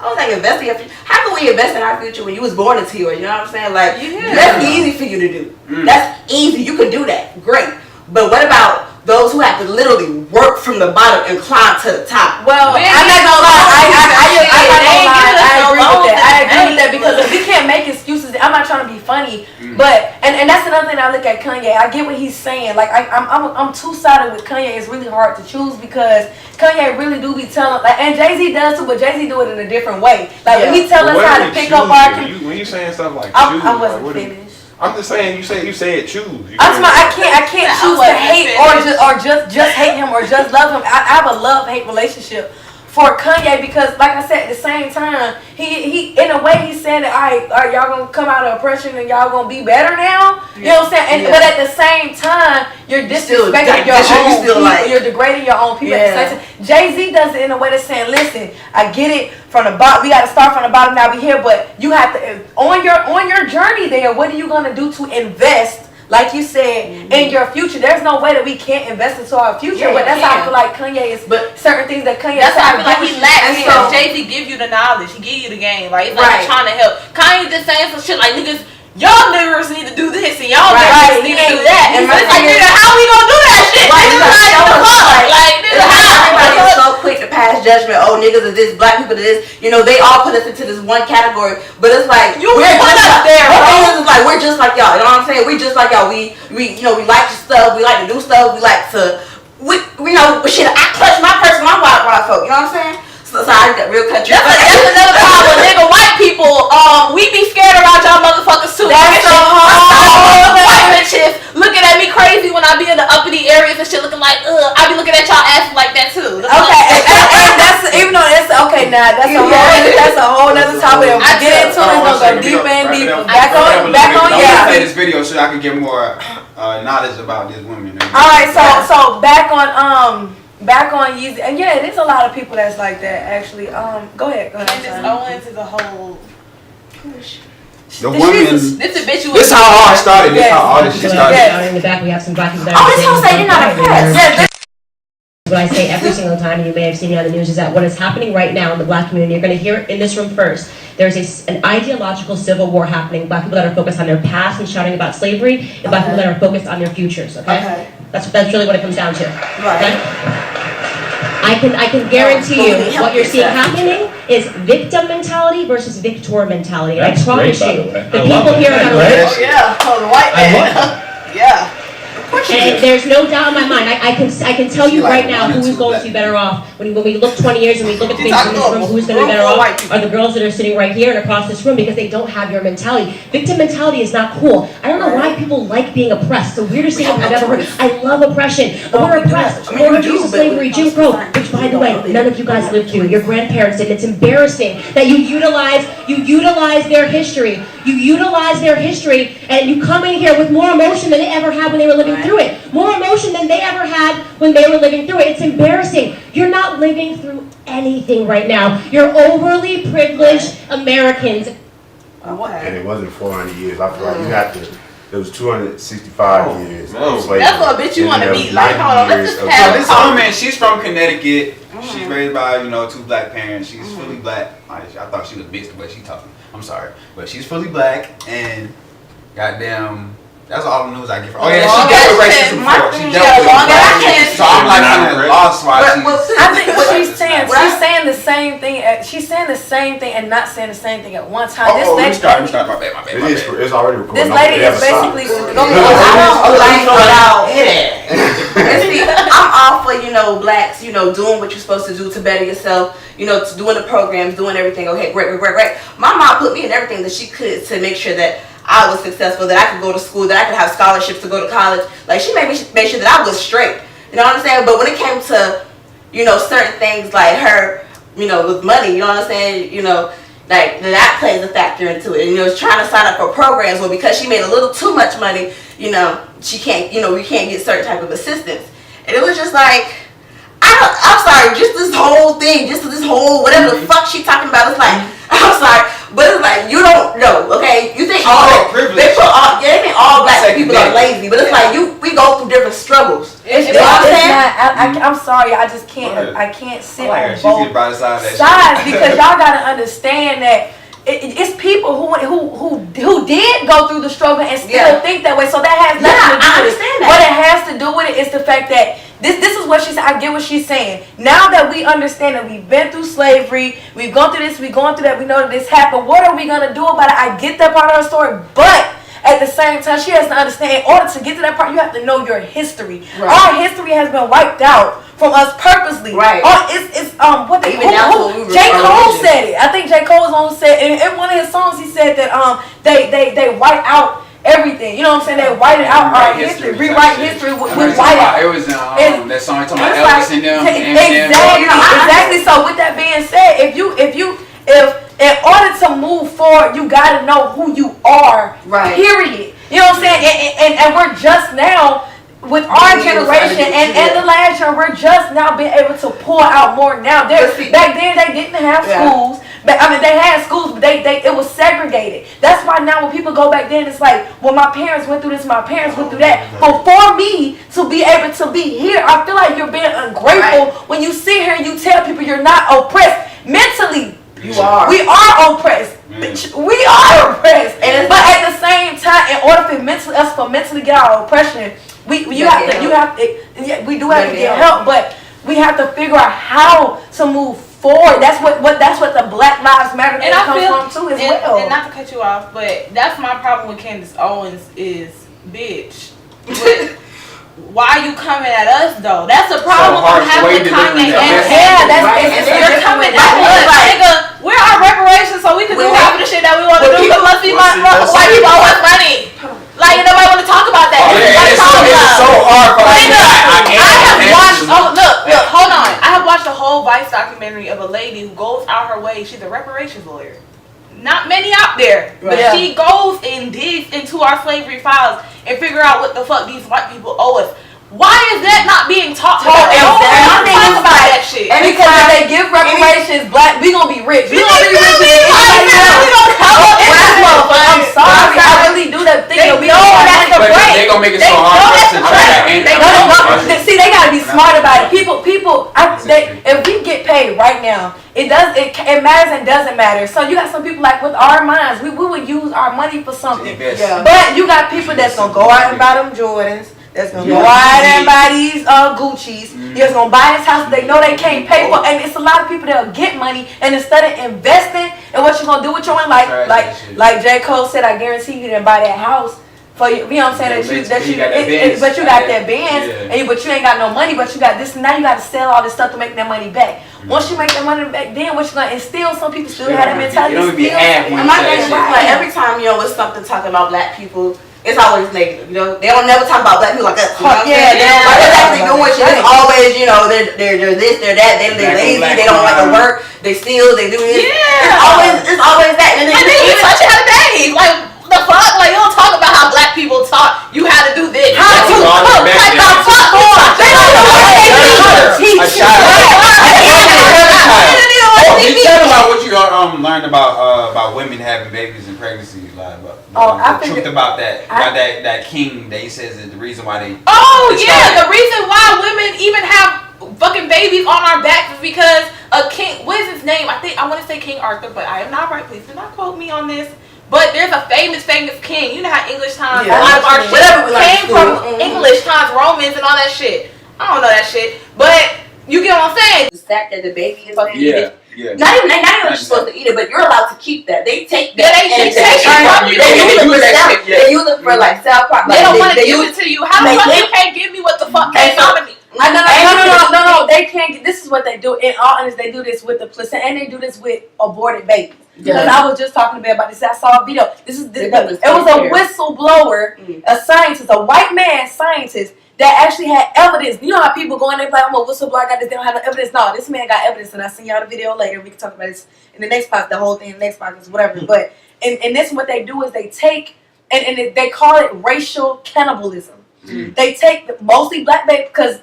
I was like, invest in your future. How can we invest in our future when you was born into it? You know what I'm saying? Like, that's easy for you to do. That's easy. You can do that. Great. But what about those who have to literally work from the bottom and climb to the top? Well, Man, I'm not gonna lie. I agree with that. I agree with that because if we can't make excuses, I'm not trying to be funny, but and And that's another thing I look at Kanye. I get what he's saying. Like I'm two-sided with Kanye. It's really hard to choose because Kanye really do be telling, like, and Jay-Z does too, but Jay-Z do it in a different way. Like when he tell us how to pick up our. When you saying stuff like I wasn't finished. I'm just saying, you said choose. I can't choose to hate or just hate him or just love him. I have a love-hate relationship for Kanye because, like I said, at the same time, he in a way he's saying that, all right, y'all gonna come out of oppression and y'all gonna be better now. You know what I'm saying? But at the same time, you're disrespecting your own people. You're degrading your own people. At the same time, Jay-Z does it in a way that's saying, listen, I get it from the bottom. We got to start from the bottom. Now we here, but you have to on your journey there. What are you gonna do to invest? Like you said, in your future, there's no way that we can't invest into our future. But that's how I feel like Kanye is. But certain things that Kanye. That's how I feel like he lacks. Because Jay-Z give you the knowledge, he give you the game. Like it's like he's trying to help. Kanye just saying some shit like niggas. Y'all niggers need to do this and y'all niggers need to do that. And it's like, nigga, how we gonna do that shit? Everybody is so quick to pass judgment. Oh, niggas are this, black people are this. You know, they all put us into this one category. But it's like we're just up there. Like we're just like y'all. You know what I'm saying? We just like y'all. We you know we like stuff. We like to do stuff. We like to you know shit. I clutch my purse when I'm white folk. You know what I'm saying? So I got real country. That's another problem. Nigga, white people, we be scared around y'all motherfuckers too. That's so hard. White bitches looking at me crazy when I be in the uppity areas and shit, looking like, I be looking at y'all asses like that too. Okay, and that's even though that's okay. Now that's a whole nother topic. I get into it. We're gonna go deeper and deeper. Back on. Yeah. Play this video so I can get more knowledge about these women. All right, so back on Yeezy, and yeah, there's a lot of people that's like that actually. Go ahead. And just owing to the whole. The women. This how all started. This how all this shit started. In the back, we have some black people. I was gonna say you're not impressed. What I say every single time, and you may have seen it on the news, is that what is happening right now in the black community, you're going to hear it in this room first. There's an ideological civil war happening. Black people that are focused on their past and shouting about slavery, and black people that are focused on their futures. Okay? That's really what it comes down to. Right. Okay? I can guarantee you what you're seeing happening is victim mentality versus victor mentality. And I promise you, the people here are going to the white man. Yeah. And there's no doubt in my mind. I can tell you right now who is going to be better off when we look 20 years and we look at the things in this room. Who's going to be better off are the girls that are sitting right here and across this room because they don't have your mentality. Victim mentality is not cool. I don't know why people like being oppressed. The weirdest thing I've ever heard. I love oppression. We're oppressed. We're abused of slavery, Jim Crow, which by the way, none of you guys lived through. Your grandparents did. It's embarrassing that you utilize their history. You utilize their history and you come in here with more emotion than they ever had when they were living through it. More emotion than they ever had when they were living through it. It's embarrassing. You're not living through anything right now. You're overly privileged Americans. And it wasn't 400 years. I feel like you have to. It was 265 years of slavery. That's what bitch you want to be like. Hold on, let's just have this woman. She's from Connecticut. She's raised by two black parents. She's fully black. I thought she was mixed the way she talking. I'm sorry, but she's fully black and goddamn. That's all the news I get from. Oh yeah, she dealt with racism before. She dealt with racism. So I'm like kind of lost why I think what she's saying the same thing. She's saying the same thing and not saying the same thing at one time. Let me start. My bad. It's already recorded. This lady is basically. I'm all for blacks doing what you're supposed to do to better yourself. To doing the programs, doing everything. Okay, great. My mom put me in everything that she could to make sure that I was successful, that I could go to school, that I could have scholarships to go to college. Like she made sure that I was straight. You know what I'm saying? But when it came to, certain things like her, with money, you know what I'm saying? Like that plays a factor into it. And trying to sign up for programs, well, because she made a little too much money, she can't, we can't get certain type of assistance. And it was just like, I'm sorry, just this whole thing, just this whole whatever the fuck she talking about. It's like, I'm sorry, but it's like you don't know, okay? You think they think all black people are lazy, but it's like we go through different struggles. I'm sorry, I just can't. I can't sit on both sides because y'all gotta understand that. It's people who did go through the struggle and still think that way. So that has nothing to do with it. What it has to do with it is the fact that this is what she said. I get what she's saying. Now that we understand that we've been through slavery, we've gone through this, we've gone through that, we know that this happened. What are we gonna do about it? I get that part of her story, but at the same time, she has to understand, in order to get to that part, you have to know your history. Right. Our history has been wiped out from us purposely. Right. It's what they Even now, J. Cole said it. I think J. Cole was on said in one of his songs. He said that they wipe out everything. You know what I'm saying? They white it out our history, rewrite history with white out. It was that song talking about Elvis and them. Exactly. So with that being said, if in order to move forward, you gotta know who you are. Right. Period. You know what I'm saying? And we're just now. With our generation and the last year, we're just now being able to pour out more now. Back then, they didn't have schools. But I mean, they had schools, but it was segregated. That's why now when people go back then, it's like, well, my parents went through this, my parents went through that. But for me to be able to be here, I feel like you're being ungrateful when you sit here and you tell people you're not oppressed mentally. You are. We are oppressed. We are oppressed. But at the same time, in order for us to mentally get our oppression, we do have to get help, but we have to figure out how to move forward. That's what the Black Lives Matter thing comes from too as well. And not to cut you off, but that's my problem with Candace Owens is, bitch. Why are you coming at us though? That's a problem I'm having with Kanye. You're coming at us, nigga. We're our reparations, so we can do half of the shit that we want to do. Because white people owe us money. Like, nobody want to talk about that. It's so hard for I have watched. Oh, look, hold on. I have watched a whole Vice documentary of a lady who goes out her way. She's a reparations lawyer. Not many out there, but she goes and digs into our slavery files and figure out what the fuck these white people owe us. Why is that not being talked about? I'm thinking about that shit. And because if they give reparations, black, we gonna be rich. We gonna be rich. I'm sorry, I really do that thing. We know that's the break. They gonna make it so hard for us to see, they gotta be smart about it. People. If we get paid right now, it matters and doesn't matter. So you got some people like with our minds, we would use our money for something. But you got people that's gonna go out and buy them Jordans. That's gonna go out and buy these Gucci's. That's gonna buy this house they know they can't pay for, and it's a lot of people that'll get money, and instead of investing in what you're gonna do with your own, like J. Cole said, I guarantee you didn't buy that house for you. You know what I'm saying? But you got that Benz, but you ain't got no money. But you got this. Now you got to sell all this stuff to make that money back. Once you make that money back, then what you gonna instill? Some people still have that mentality. Like every time it's something talking about black people. It's always negative, They don't never talk about black people like us. They don't like they're actually doing shit. It's always, they're this, they're that. They're lazy. They don't like to work. They steal. They do this. Yeah. It's always that. And then even touch it other days. Like the fuck. Like you don't talk about how black people taught you how to do this. How to cook. Like the fuck. They don't know what they do. Tell about what you learned about women having babies in pregnancy. The truth about that king that he says is the reason why they. The reason why women even have fucking babies on our backs is because a king. What is his name? I want to say King Arthur, but I am not right. Please do not quote me on this. But there's a famous king. You know how English times, a lot of our shit came from English times, Romans, and all that shit. I don't know that shit, but you get what I'm saying. The fact that the baby is fucking eating. Not even you're supposed to eat it, but you're allowed to keep that. They take that. They use it for like self. They don't want to give it to you. How the fuck you can't give me what the fuck came out of me? No. They can't. This is what they do. In all honesty, they do this with the placenta, and they do this with aborted babies. Because I was just talking about this. I saw a video. It was a whistleblower, a scientist, a white man scientist that actually had evidence. You know how people go in there and like, I'm a whistleblower, I got this, they don't have no evidence. No, this man got evidence, and I'll send y'all the video later. We can talk about this in the next podcast, the whole thing in the next podcast, whatever. But in this, what they do is they take, and they call it racial cannibalism. They take mostly black babies, because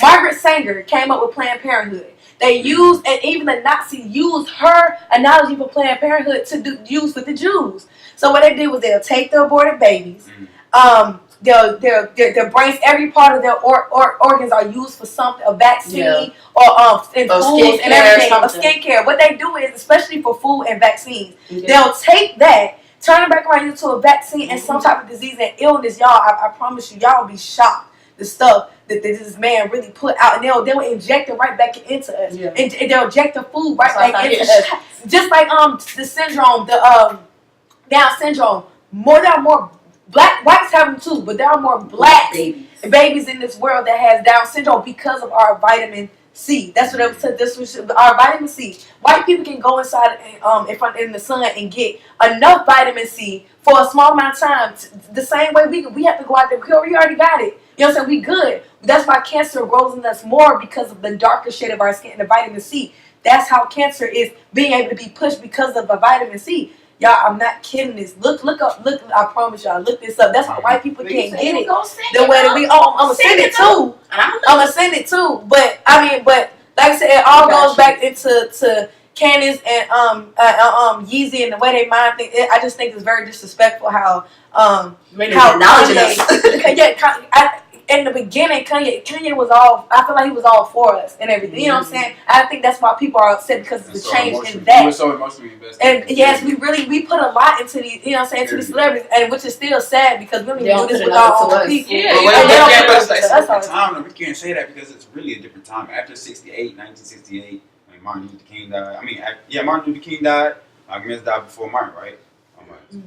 Margaret Sanger came up with Planned Parenthood. They used, and even the Nazis used her analogy for Planned Parenthood to use with the Jews. So what they did was they'll take the aborted babies, their brains, every part of their organs are used for something, a vaccine or in foods and everything, or skincare. What they do is, especially for food and vaccines, they'll take that, turn it back around into a vaccine and some type of disease and illness. Y'all, I promise you, y'all will be shocked. The stuff that this man really put out, and they'll inject it right back into us, and they'll inject the food right back into us. Just like the syndrome, Down syndrome. There are more whites have them too, but there are more black babies in this world that has Down syndrome because of our vitamin C. That's what I said. This was our vitamin C. White people can go inside in the sun and get enough vitamin C for a small amount of time. The same way we have to go out there. We already got it. You know what I'm saying? We good. That's why cancer grows in us more because of the darker shade of our skin and the vitamin C. That's how cancer is being able to be pushed because of the vitamin C. Y'all, I'm not kidding this. Look up. I promise y'all. Look this up. That's why white people can't get it. The way that we. Oh, I'm gonna send it too. I'm gonna send it too. But like I said, it all goes back into Candace and Yeezy and the way they mind things. I just think it's very disrespectful how Kanye, in the beginning, Kanye was all. I feel like he was all for us and everything. You know what I'm saying? I think that's why people are upset because of the change in that. We were so emotionally invested. And yes, we put a lot into these. You know what I'm saying? To these celebrities, and which is still sad because we don't even do this with our own people. Yeah, we can't say that because it's really a different time. After 1968, when Martin Luther King died. Martin Luther King died. Malcolm X died before Martin, right?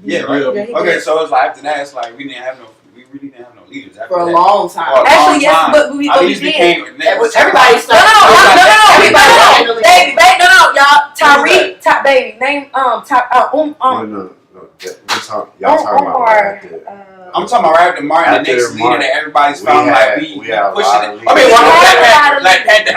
Yeah, right. Okay, so it's like after that, it's like we really didn't have no leaders after for a that. long time. Actually, yes, but we did. Everybody started. No, y'all. Tyreek, baby, name No. Y'all talking about right after. I'm talking about right after Martin, the next leader that everybody's found we pushing it.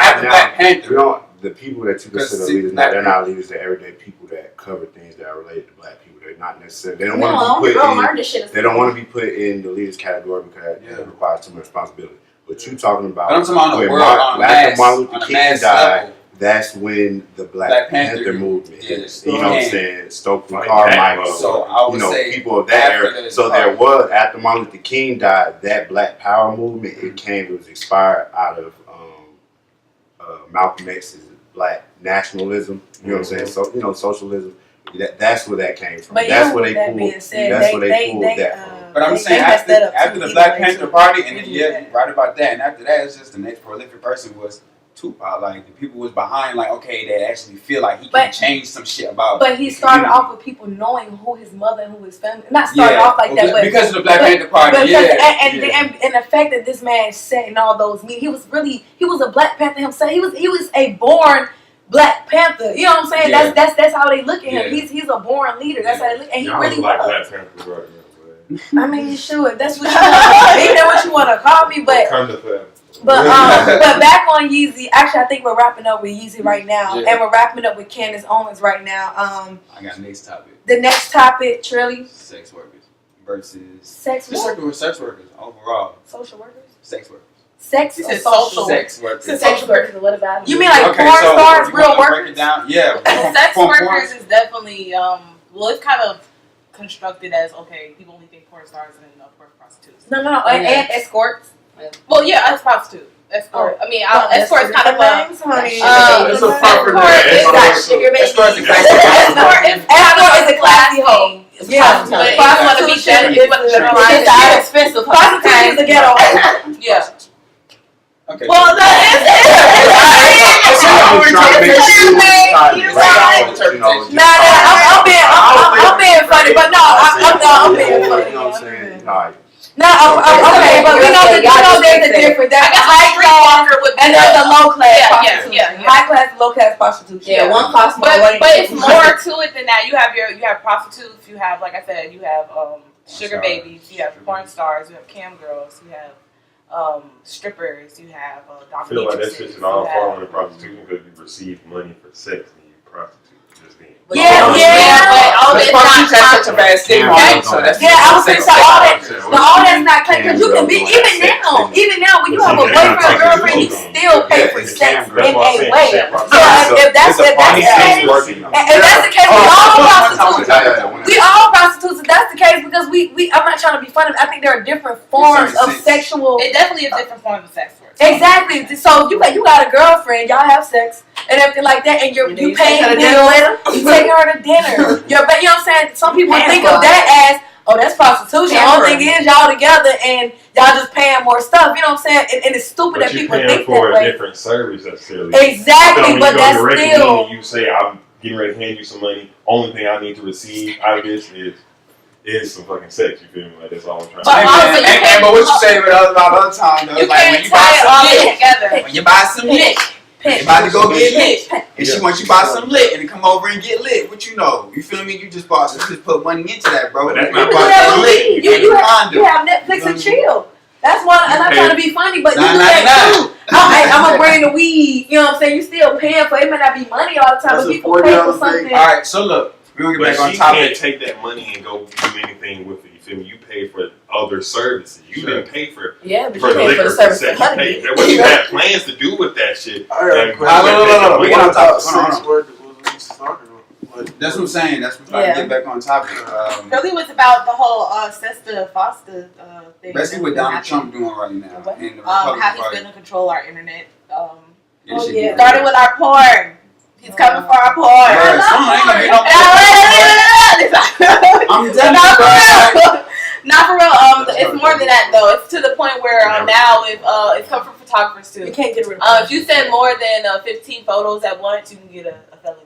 After Black Panther. The people that you consider leaders now, they're not leaders. They're everyday people that cover things that are related to black people. They're not necessarily. They don't want to be put in. They don't want to be put in the leaders category because it requires too much responsibility. But you talking about? I'm talking about the world after Martin Luther King died. That's when the Black Panther movement is. You know what I'm saying? Stokely Carmichael. So I would say people of that era. So there was after Martin Luther King died, that Black Power movement. It was inspired out of Malcolm X's Black nationalism. You know what I'm saying? So socialism. That's where that came from. But that's where they pulled. That's where they pulled that from. But I'm saying after the Black Panther Party, and then you're right about that. And after that, it's just the next prolific person was Tupac. Like the people was behind. Like okay, they actually feel like he can change some shit about. But he started off with people knowing who his mother and who his family. Not started off like that, but because of the Black Panther Party. And the fact that this man sat in all those meetings, he was a Black Panther himself. He was a born Black Panther. You know what I'm saying? Yeah. That's how they look at him. He's a born leader. That's how they look, and he really was. Black Panther right now, I mean, sure, that's what you want. Maybe that's what you want to call me, but back on Yeezy. Actually, I think we're wrapping up with Yeezy right now, and we're wrapping up with Candace Owens right now. I got next topic. The next topic, Trilly. Sex workers versus sex workers overall. Social workers. Sex workers. Sex or social? Sex workers. Social workers. What about you? Mean like porn stars, real workers? Break it down. Yeah. Sex workers is definitely it's kind of constructed as people only think porn stars and prostitutes. No, and escorts. Well, yeah, that's prostitute. Escort. I mean, escort is kind of it's a proper escort is a classy hoe. Yeah, but if you want to be generalized, it's expensive. Prostitute is a ghetto. Yeah. Okay. Well, I'm being funny, but no, I'm being funny. No, okay, but we know there's a difference. There's a high class and there's a low class prostitution. Yeah. High class, low class prostitution. Yeah, one costs more. But it's more to it than that. You have prostitutes. You have, like I said, you have sugar babies. You have porn stars. You have cam girls. You have strippers. You have I feel like that shit should all fall under prostitution because you receive money for sex and you prostitute. Yeah. But all that's not such a bad stigma. I was saying all that's not clean because you can be even now when you have a boyfriend or girlfriend, you still pay for sex in a way. So if that's the case, we all prostitutes. If that's the case, because I'm not trying to be funny. I think there are different forms of sexual. It definitely is different forms of sex work. Exactly. So you got a girlfriend, y'all have sex and everything like that, and you paying bills, you taking her to dinner. You know what I'm saying? Some people think of that as, oh, that's prostitution. The only thing is y'all together and y'all just paying more stuff. You know what I'm saying? And it's stupid that people think that way. But you're paying for a different service necessarily. Exactly, but that's still. You say, I'm getting ready to hand you some money. Only thing I need to receive out of this is is some fucking sex. You feel me? Like that's all I'm trying to But say. But what you say about other time though? You Like can't when you buy tie it all some lit, together. when you buy some lit, you about to go get lit, and she wants you to buy some lit and come over and get lit. What you know? You feel me? You just bought, you just put money into that, bro. But that's You not You bought that have, lit. you have Netflix and chill. That's why I'm not trying to be funny, but you do that too. I'm gonna bring the weed. You know what I'm saying? You still paying for it. It may not be money all the time, but people pay for something. All right, so look, we're gonna get But back on she topic. can't take that money and go do anything with it. You feel me? You pay for other services. You didn't pay for Yeah, but for you the pay liquor for the per service se. for You paid. What you had plans to do with that shit? I got a And- question. No. We gotta talk. Sex Hold on. workers was we talking about. That's what I'm saying. That's what I'm trying to get back on topic. Really was about the whole Sesta Foster thing. Basically, what Donald Trump doing right now in the how Republican he's Party. going to control our internet. This shit be Started with our porn. He's coming for our porn. Bruh, soon ain't gonna be no I'm telling Not for you, bro. real. Not for real. It's more than that though. It's to the point where now it's come from photographers too. You can't get rid of if you send more than 15 photos at once, you can get a felony.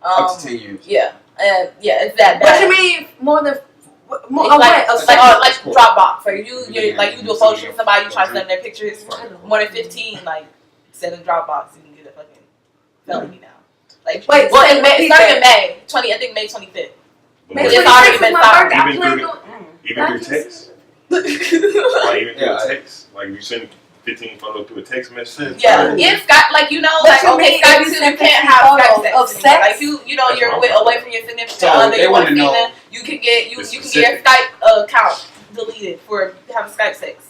Up to 10 years. Yeah, and yeah, it's that What bad. you mean more than? More, It's like Dropbox. So you do a photo shoot with somebody, you try to send them their pictures. More than 15, like send a Dropbox, you can get a fucking felony now. Like wait, well, say it started in May 20. I think May 25th. May It's already 25th been is my started. birthday. I Even plan through on. even through text. Like even through a text. Like you send 15 photos through a text message. Yeah, if Skype, like you know, But like you okay, mean Skype if you too, send you can't 15 have Skype photos sex of anymore. sex? Like you know, That's you're wrong. away from your significant So other. they You want wanna to see know- them. You can get you It's can get your Skype account deleted for having Skype sex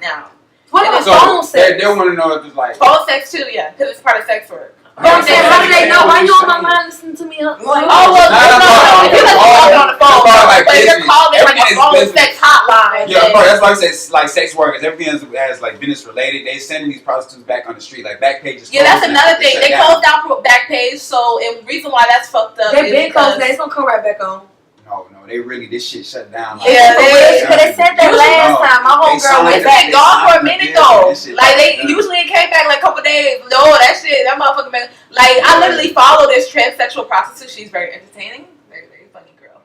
now. What And about it's phone sex? They want to know if it's like. Phone sex too, yeah, because it's part of sex work. But I'm saying, how do they know? Why you on my line listening to me? Like, Oh well, no. If you're not talking on the phone, like but you're business. calling like Everything a is phone business. sex hotline. Yeah, then- bro, that's why I say like sex workers. Everything has like business related. They sending these prostitutes back on the street, like back pages. Yeah, that's closed another now. thing. Shut They down. closed down Backpage, so and reason why that's fucked up they is been because closed. It's gonna come right back on. No, they really this shit shut down. Like, Yeah, Because they said that last time. My They homegirl signed went it's it. back. been gone for a minute though. This shit Like they done. usually it came back like a couple days. No, that motherfucker been like I literally follow this transsexual prostitute. She's very entertaining, very very funny girl.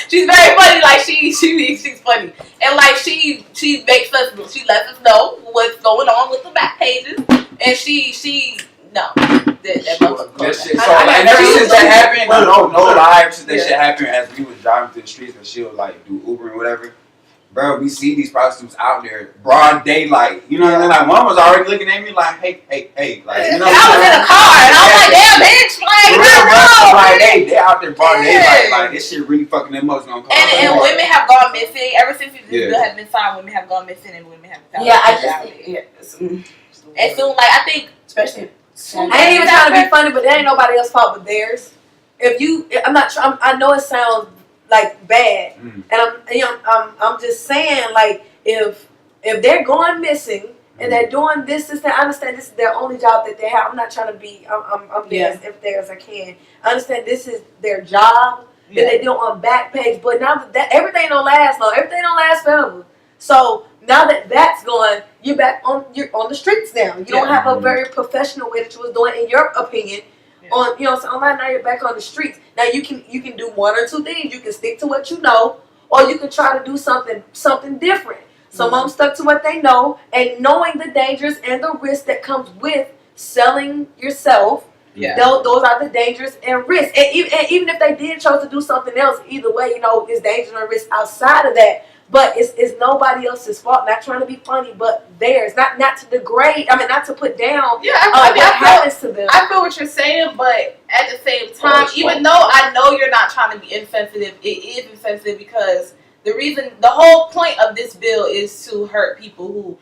She's very funny. Like she's funny, and like she makes us she lets us know what's going on with the back pages, and she that motherfucker. That shit. I- So I like, got ever since that three- happened, no live since that Yeah. shit happened. As we was driving through the streets, and she'll like do Uber and whatever. Bro, we see these prostitutes out there, broad daylight. You know what I mean? Like one was already looking at me like, hey, like you know. And I was in a car, and I was like, damn, bitch, like, For real, bro. no. Like they out there broad Yeah. daylight. Like this shit really fucking them up. It's gonna cause And more. women have gone missing ever since this Yeah. bill has been signed. Women have gone missing, and women have found Yeah, I out just about it. think, And soon, like I think, especially. I ain't even trying to be funny, but that ain't nobody else's fault but theirs. If you, I'm not. I know it sounds like bad, and I'm just saying, like if they're going missing and they're doing this, I understand this is their only job that they have. I'm not trying to be. I'm being as fair as I can. I understand this is their job that they do on Backpage, but now that everything don't last long, everything don't last forever. So now that that's going, you're on the streets now. You don't have a very professional way that you was doing, in your opinion. On so online now you're back on the streets. Now you can do one or two things. You can stick to what you know, or you can try to do something different. Some of them stuck to what they know, and knowing the dangers and the risk that comes with selling yourself. Yeah. Those are the dangers and risks. And even if they did chose to do something else, either way, it's dangerous and risk outside of that. But it's nobody else's fault. Not trying to be funny, but theirs. Not to degrade. I mean, not to put down. Yeah, what happens to them. I feel what you're saying, but at the same time, even though I know you're not trying to be insensitive, it is insensitive because the whole point of this bill is to hurt people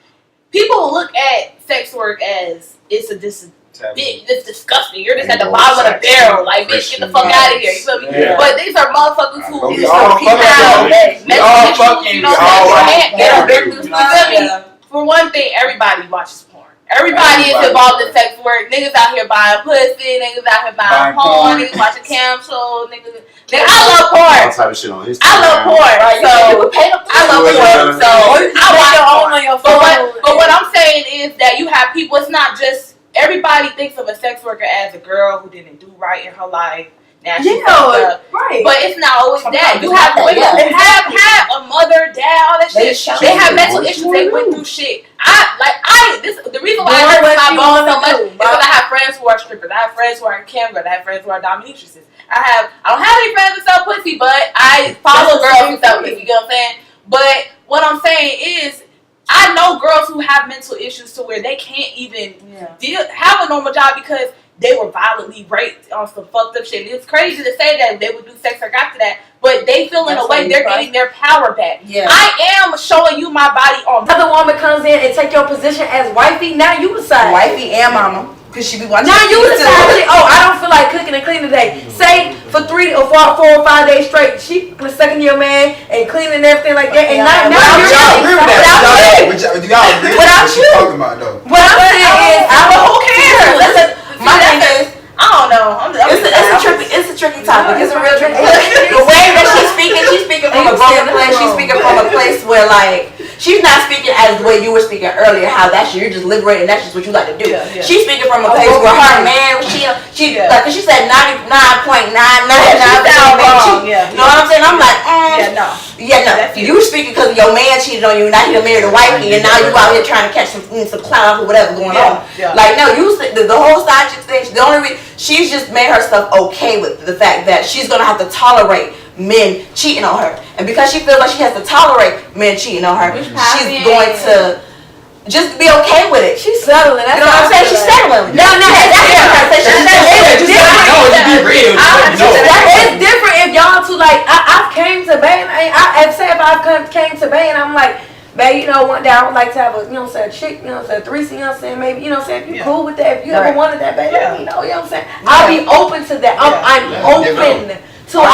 look at sex work as it's disgusting. You're just at the bottom of the barrel. Like, bitch, get the fuck out of here. You feel me? Yeah. But these are motherfuckers who We all fucking. We all fucking. We all can't get a fucking. victim. You feel me? For one thing, everybody watches porn. Everybody is involved in sex work. Niggas out here buying pussy. Niggas out here buying porn. Niggas watching cam shows. Nigga, I love porn. All type of shit on Instagram. I love porn. So I love porn. So I watch porn. But what I'm saying is that you have people. It's not just everybody thinks of a sex worker as a girl who didn't do right in her life. Now she's right. But it's not always that. You it's have not that, women yeah. who have a mother, dad, all that shit. They have mental issues. They went through shit. The reason why I hurt my bones so much is because I have friends who are strippers. I have friends who are in campground. I have friends who are dominatrixes. I don't have any friends who sell pussy, but I follow girls who sell pussy. You know what I'm saying? But what I'm saying is, I know girls who have mental issues to where they can't even have a normal job because they were violently raped on some fucked up shit. It's crazy to say that they would do sex or got to that, but they feel in a way they're getting their power back. Yeah. I am showing you my body on. Another woman comes in and take your position as wifey. Now you decide. Wifey and mama. Cause she be watching. Now you decide. I don't feel like cooking and cleaning today. Say for 3 or 4 or 5 days straight, she sucking your man and cleaning and everything like that. And now y'all agree with that? Y'all agree with what she's talking about though? What I'm saying is, who cares? My thing is, I don't know. It's a tricky topic. It's a real tricky topic. The way that she's speaking from a broken place. She's speaking from a place where like she's not speaking as the way you were speaking earlier. How you're just liberated. That's just what you like to do. She's speaking from a place where her man, she like she said 99.999%. You know what I'm saying? I'm like, no. You speaking because your man cheated on you. Now you done married a wifey, and now you out here trying to catch some clout or whatever going on. Like no, the whole side chick thing. The only reason she's just made herself okay with the fact that she's gonna have to tolerate men cheating on her, and because she feels like she has to tolerate men cheating on her, she's going to just be okay with it. She's settling. That's you know what I'm saying? She's settling. No, it's different if y'all two like. I came to Bay, and I say if I came to Bay, and I'm like, babe, you know, one day I would like to have a, you know what I'm saying, chick, you know what I'm saying, threesome, you know what I'm saying, maybe, you know what I'm saying, if you cool with that, if you ever wanted that, babe, let me know, you know what I'm saying. I'll be open to that. I'm open to. I told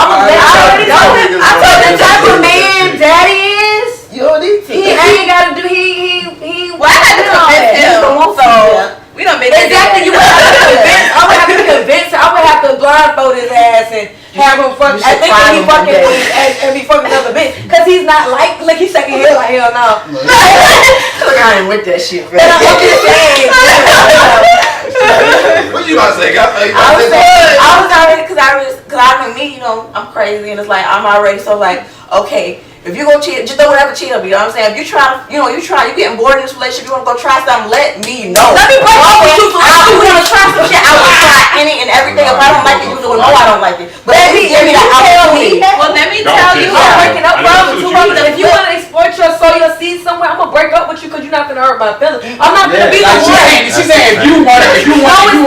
the type of man Daddy is. You don't need to. He ain't gotta do. He. Well, I had to convince him. So we don't make exactly. You would have to convince. I would have to convince. I would have to blindfold his ass and have him fuck. I think when he fucking and be fucking another bitch, cause he's not like he's shaking his head like hell no. Look, I ain't with that shit, bro. I'm just saying. What you about to say? I was already, cause I mean, me, you know, I'm crazy, and it's like I'm already so like, okay, if you go cheat, just don't ever cheat on me. You know what I'm saying? If you try, you getting bored in this relationship, you want to go try something, let me know. Let me break up with you. I want to try some shit. I will try any and everything. If I don't like it, you know I don't like it. But at least give me the opportunity. Well, let me tell you, I'm breaking up with you. If you want to exploit your soul, your seed somewhere, I'm gonna break up with you because you're not gonna hurt my feelings. I'm not gonna be the one. She's saying if you want to go out, you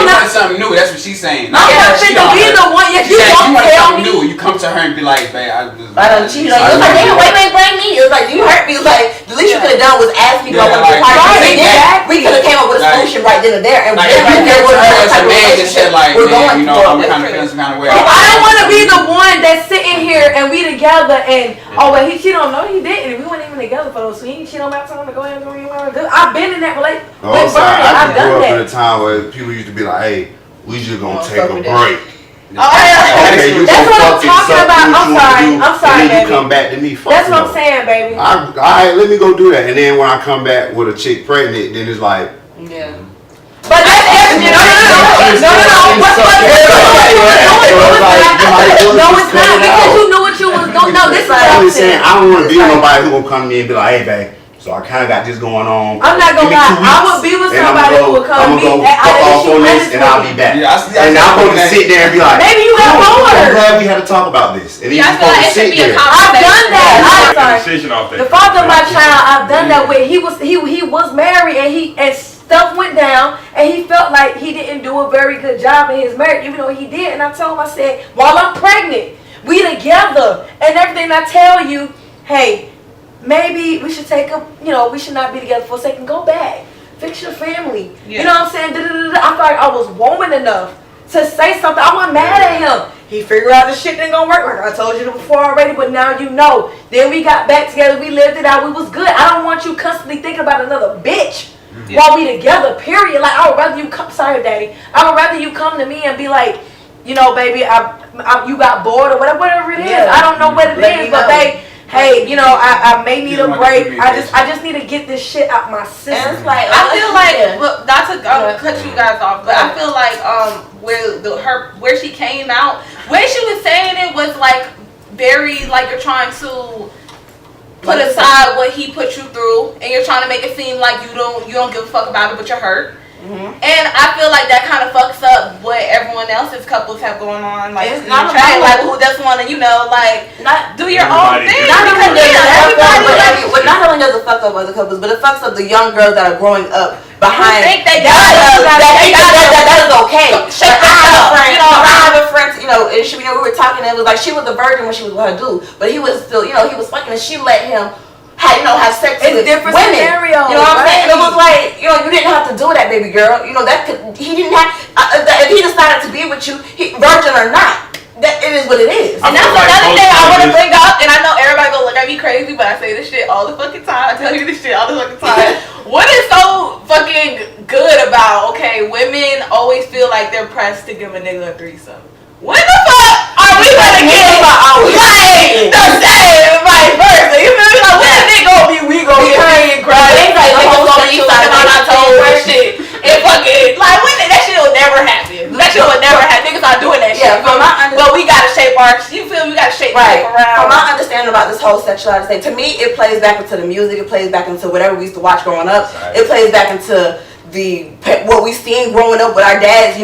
want something new. That's what she's saying. I'm not gonna be the one. If you want something new, you come to her and be like, babe, I done cheated on you. It was like, damn, wait, blame me. It was like, you hurt me. It was like, the least you could have done was ask me if I wanted to party. We could have came up with a solution right then and there. And like, if you get to her as a man that said like, man, you know, I'm kind of feeling some kind of way. I don't want to be the one that's sitting here and we together and, oh, well, he cheated on me. No, he didn't. We weren't even together for those. So he cheated on me. I told him to go ahead and do what he I've been in that relationship. I grew up in a time where people used to be like, hey, we just gonna take a break. Okay, that's what I'm talking about. I'm sorry, baby. You come back to me. That's what I'm saying, baby. All right, let me go do that. And then when I come back with a chick pregnant, then it's like, yeah. But that's no, it's not because you knew what you was doing. No, this is what I'm saying. I don't want to be nobody who gonna come to me and be like, hey, babe. So I kind of got this going on. I'm not gonna lie. I would be with somebody who would come to me. I'm gonna go fuck off on this and I'll be back. And I'm supposed to sit there and be like, maybe you have more. I'm glad we had to talk about this. And he's supposed to sit there. I've done that. The father of my child, I've done that with. He was married and stuff went down and he felt like he didn't do a very good job in his marriage, even though he did. And I told him, I said, while I'm pregnant, we together and everything. I tell you, hey, maybe we should we should not be together for a second. Go back. Fix your family. Yeah. You know what I'm saying? I felt like I was woman enough to say something. I wasn't mad at him. He figured out this shit ain't gonna work. Like I told you before already, but now you know. Then we got back together. We lived it out. We was good. I don't want you constantly thinking about another bitch while we together, period. Like, I would rather you come. Sorry, Daddy. I would rather you come to me and be like, you know, baby, you got bored or whatever it is. I don't know what it is, but babe, hey, you know, I may need a break. I just need to get this shit out my system. And it's like, I feel like, look, not to cut you guys off, but I feel like where she came out, when she was saying it was like very like you're trying to put aside what he put you through, and you're trying to make it seem like you don't give a fuck about it, but you're hurt. Mm-hmm. And I feel like that kind of fucks up what everyone else's couples have going on. Like, it's not like who doesn't want to, do your own thing. Not only does it fuck up other couples, but it fucks up the young girls that are growing up behind. Think they that is okay. I have a friend, and we were talking, and it was like she was a virgin when she was with her dude, but he was still, he was fucking, and she let him have sex with different women. Scenarios, you know what I'm saying? And it was like, you didn't have to do that, baby girl. He didn't have. If he decided to be with you, virgin or not, that it is what it is. And that's another thing I want to bring up. And I know everybody gonna look at me crazy, but I say this shit all the fucking time. I tell you this shit all the fucking time. What is so fucking good about women always feel like they're pressed to give a nigga a threesome? When the fuck are we gonna get the same vice versa? You feel me? Like, when is it gonna be? We gonna get paid, crying. Like, niggas gonna be sucking on our toes shit. And fucking, like, when that shit will never happen. That shit will never happen. Niggas not doing that shit. Yeah, but we gotta shape you feel me? We gotta shape life around. From my understanding about this whole sexuality thing, to me, it plays back into the music. It plays back into whatever we used to watch growing up. Right. It plays back into what we seen growing up with our dads,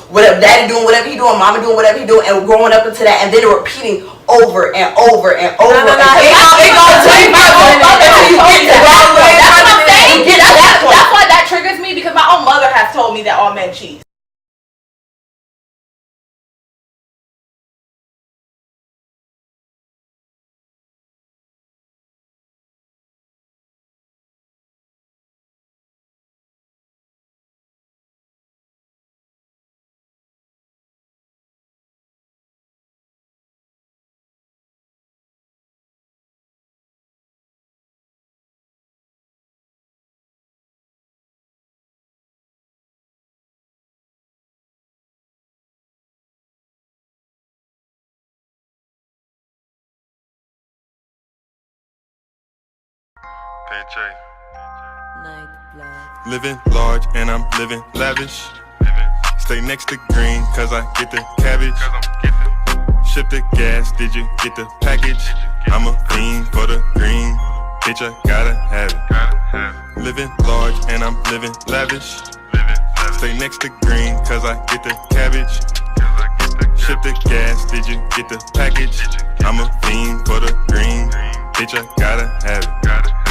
whatever daddy doing, whatever he doing, mama doing, whatever he doing, and growing up into that, and then repeating over and over and over. It goes until you get to that point. That's what I'm saying. That's why that triggers me, because my own mother has told me that all men cheat. Living large and I'm living lavish. Stay next to green cause I get the cabbage. Ship the gas, did you get the package? I'm a fiend for the green, bitch I gotta have it. Living large and I'm living lavish. Stay next to green cause I get the cabbage. Ship the gas, did you get the package? I'm a fiend for the green, bitch I gotta have it.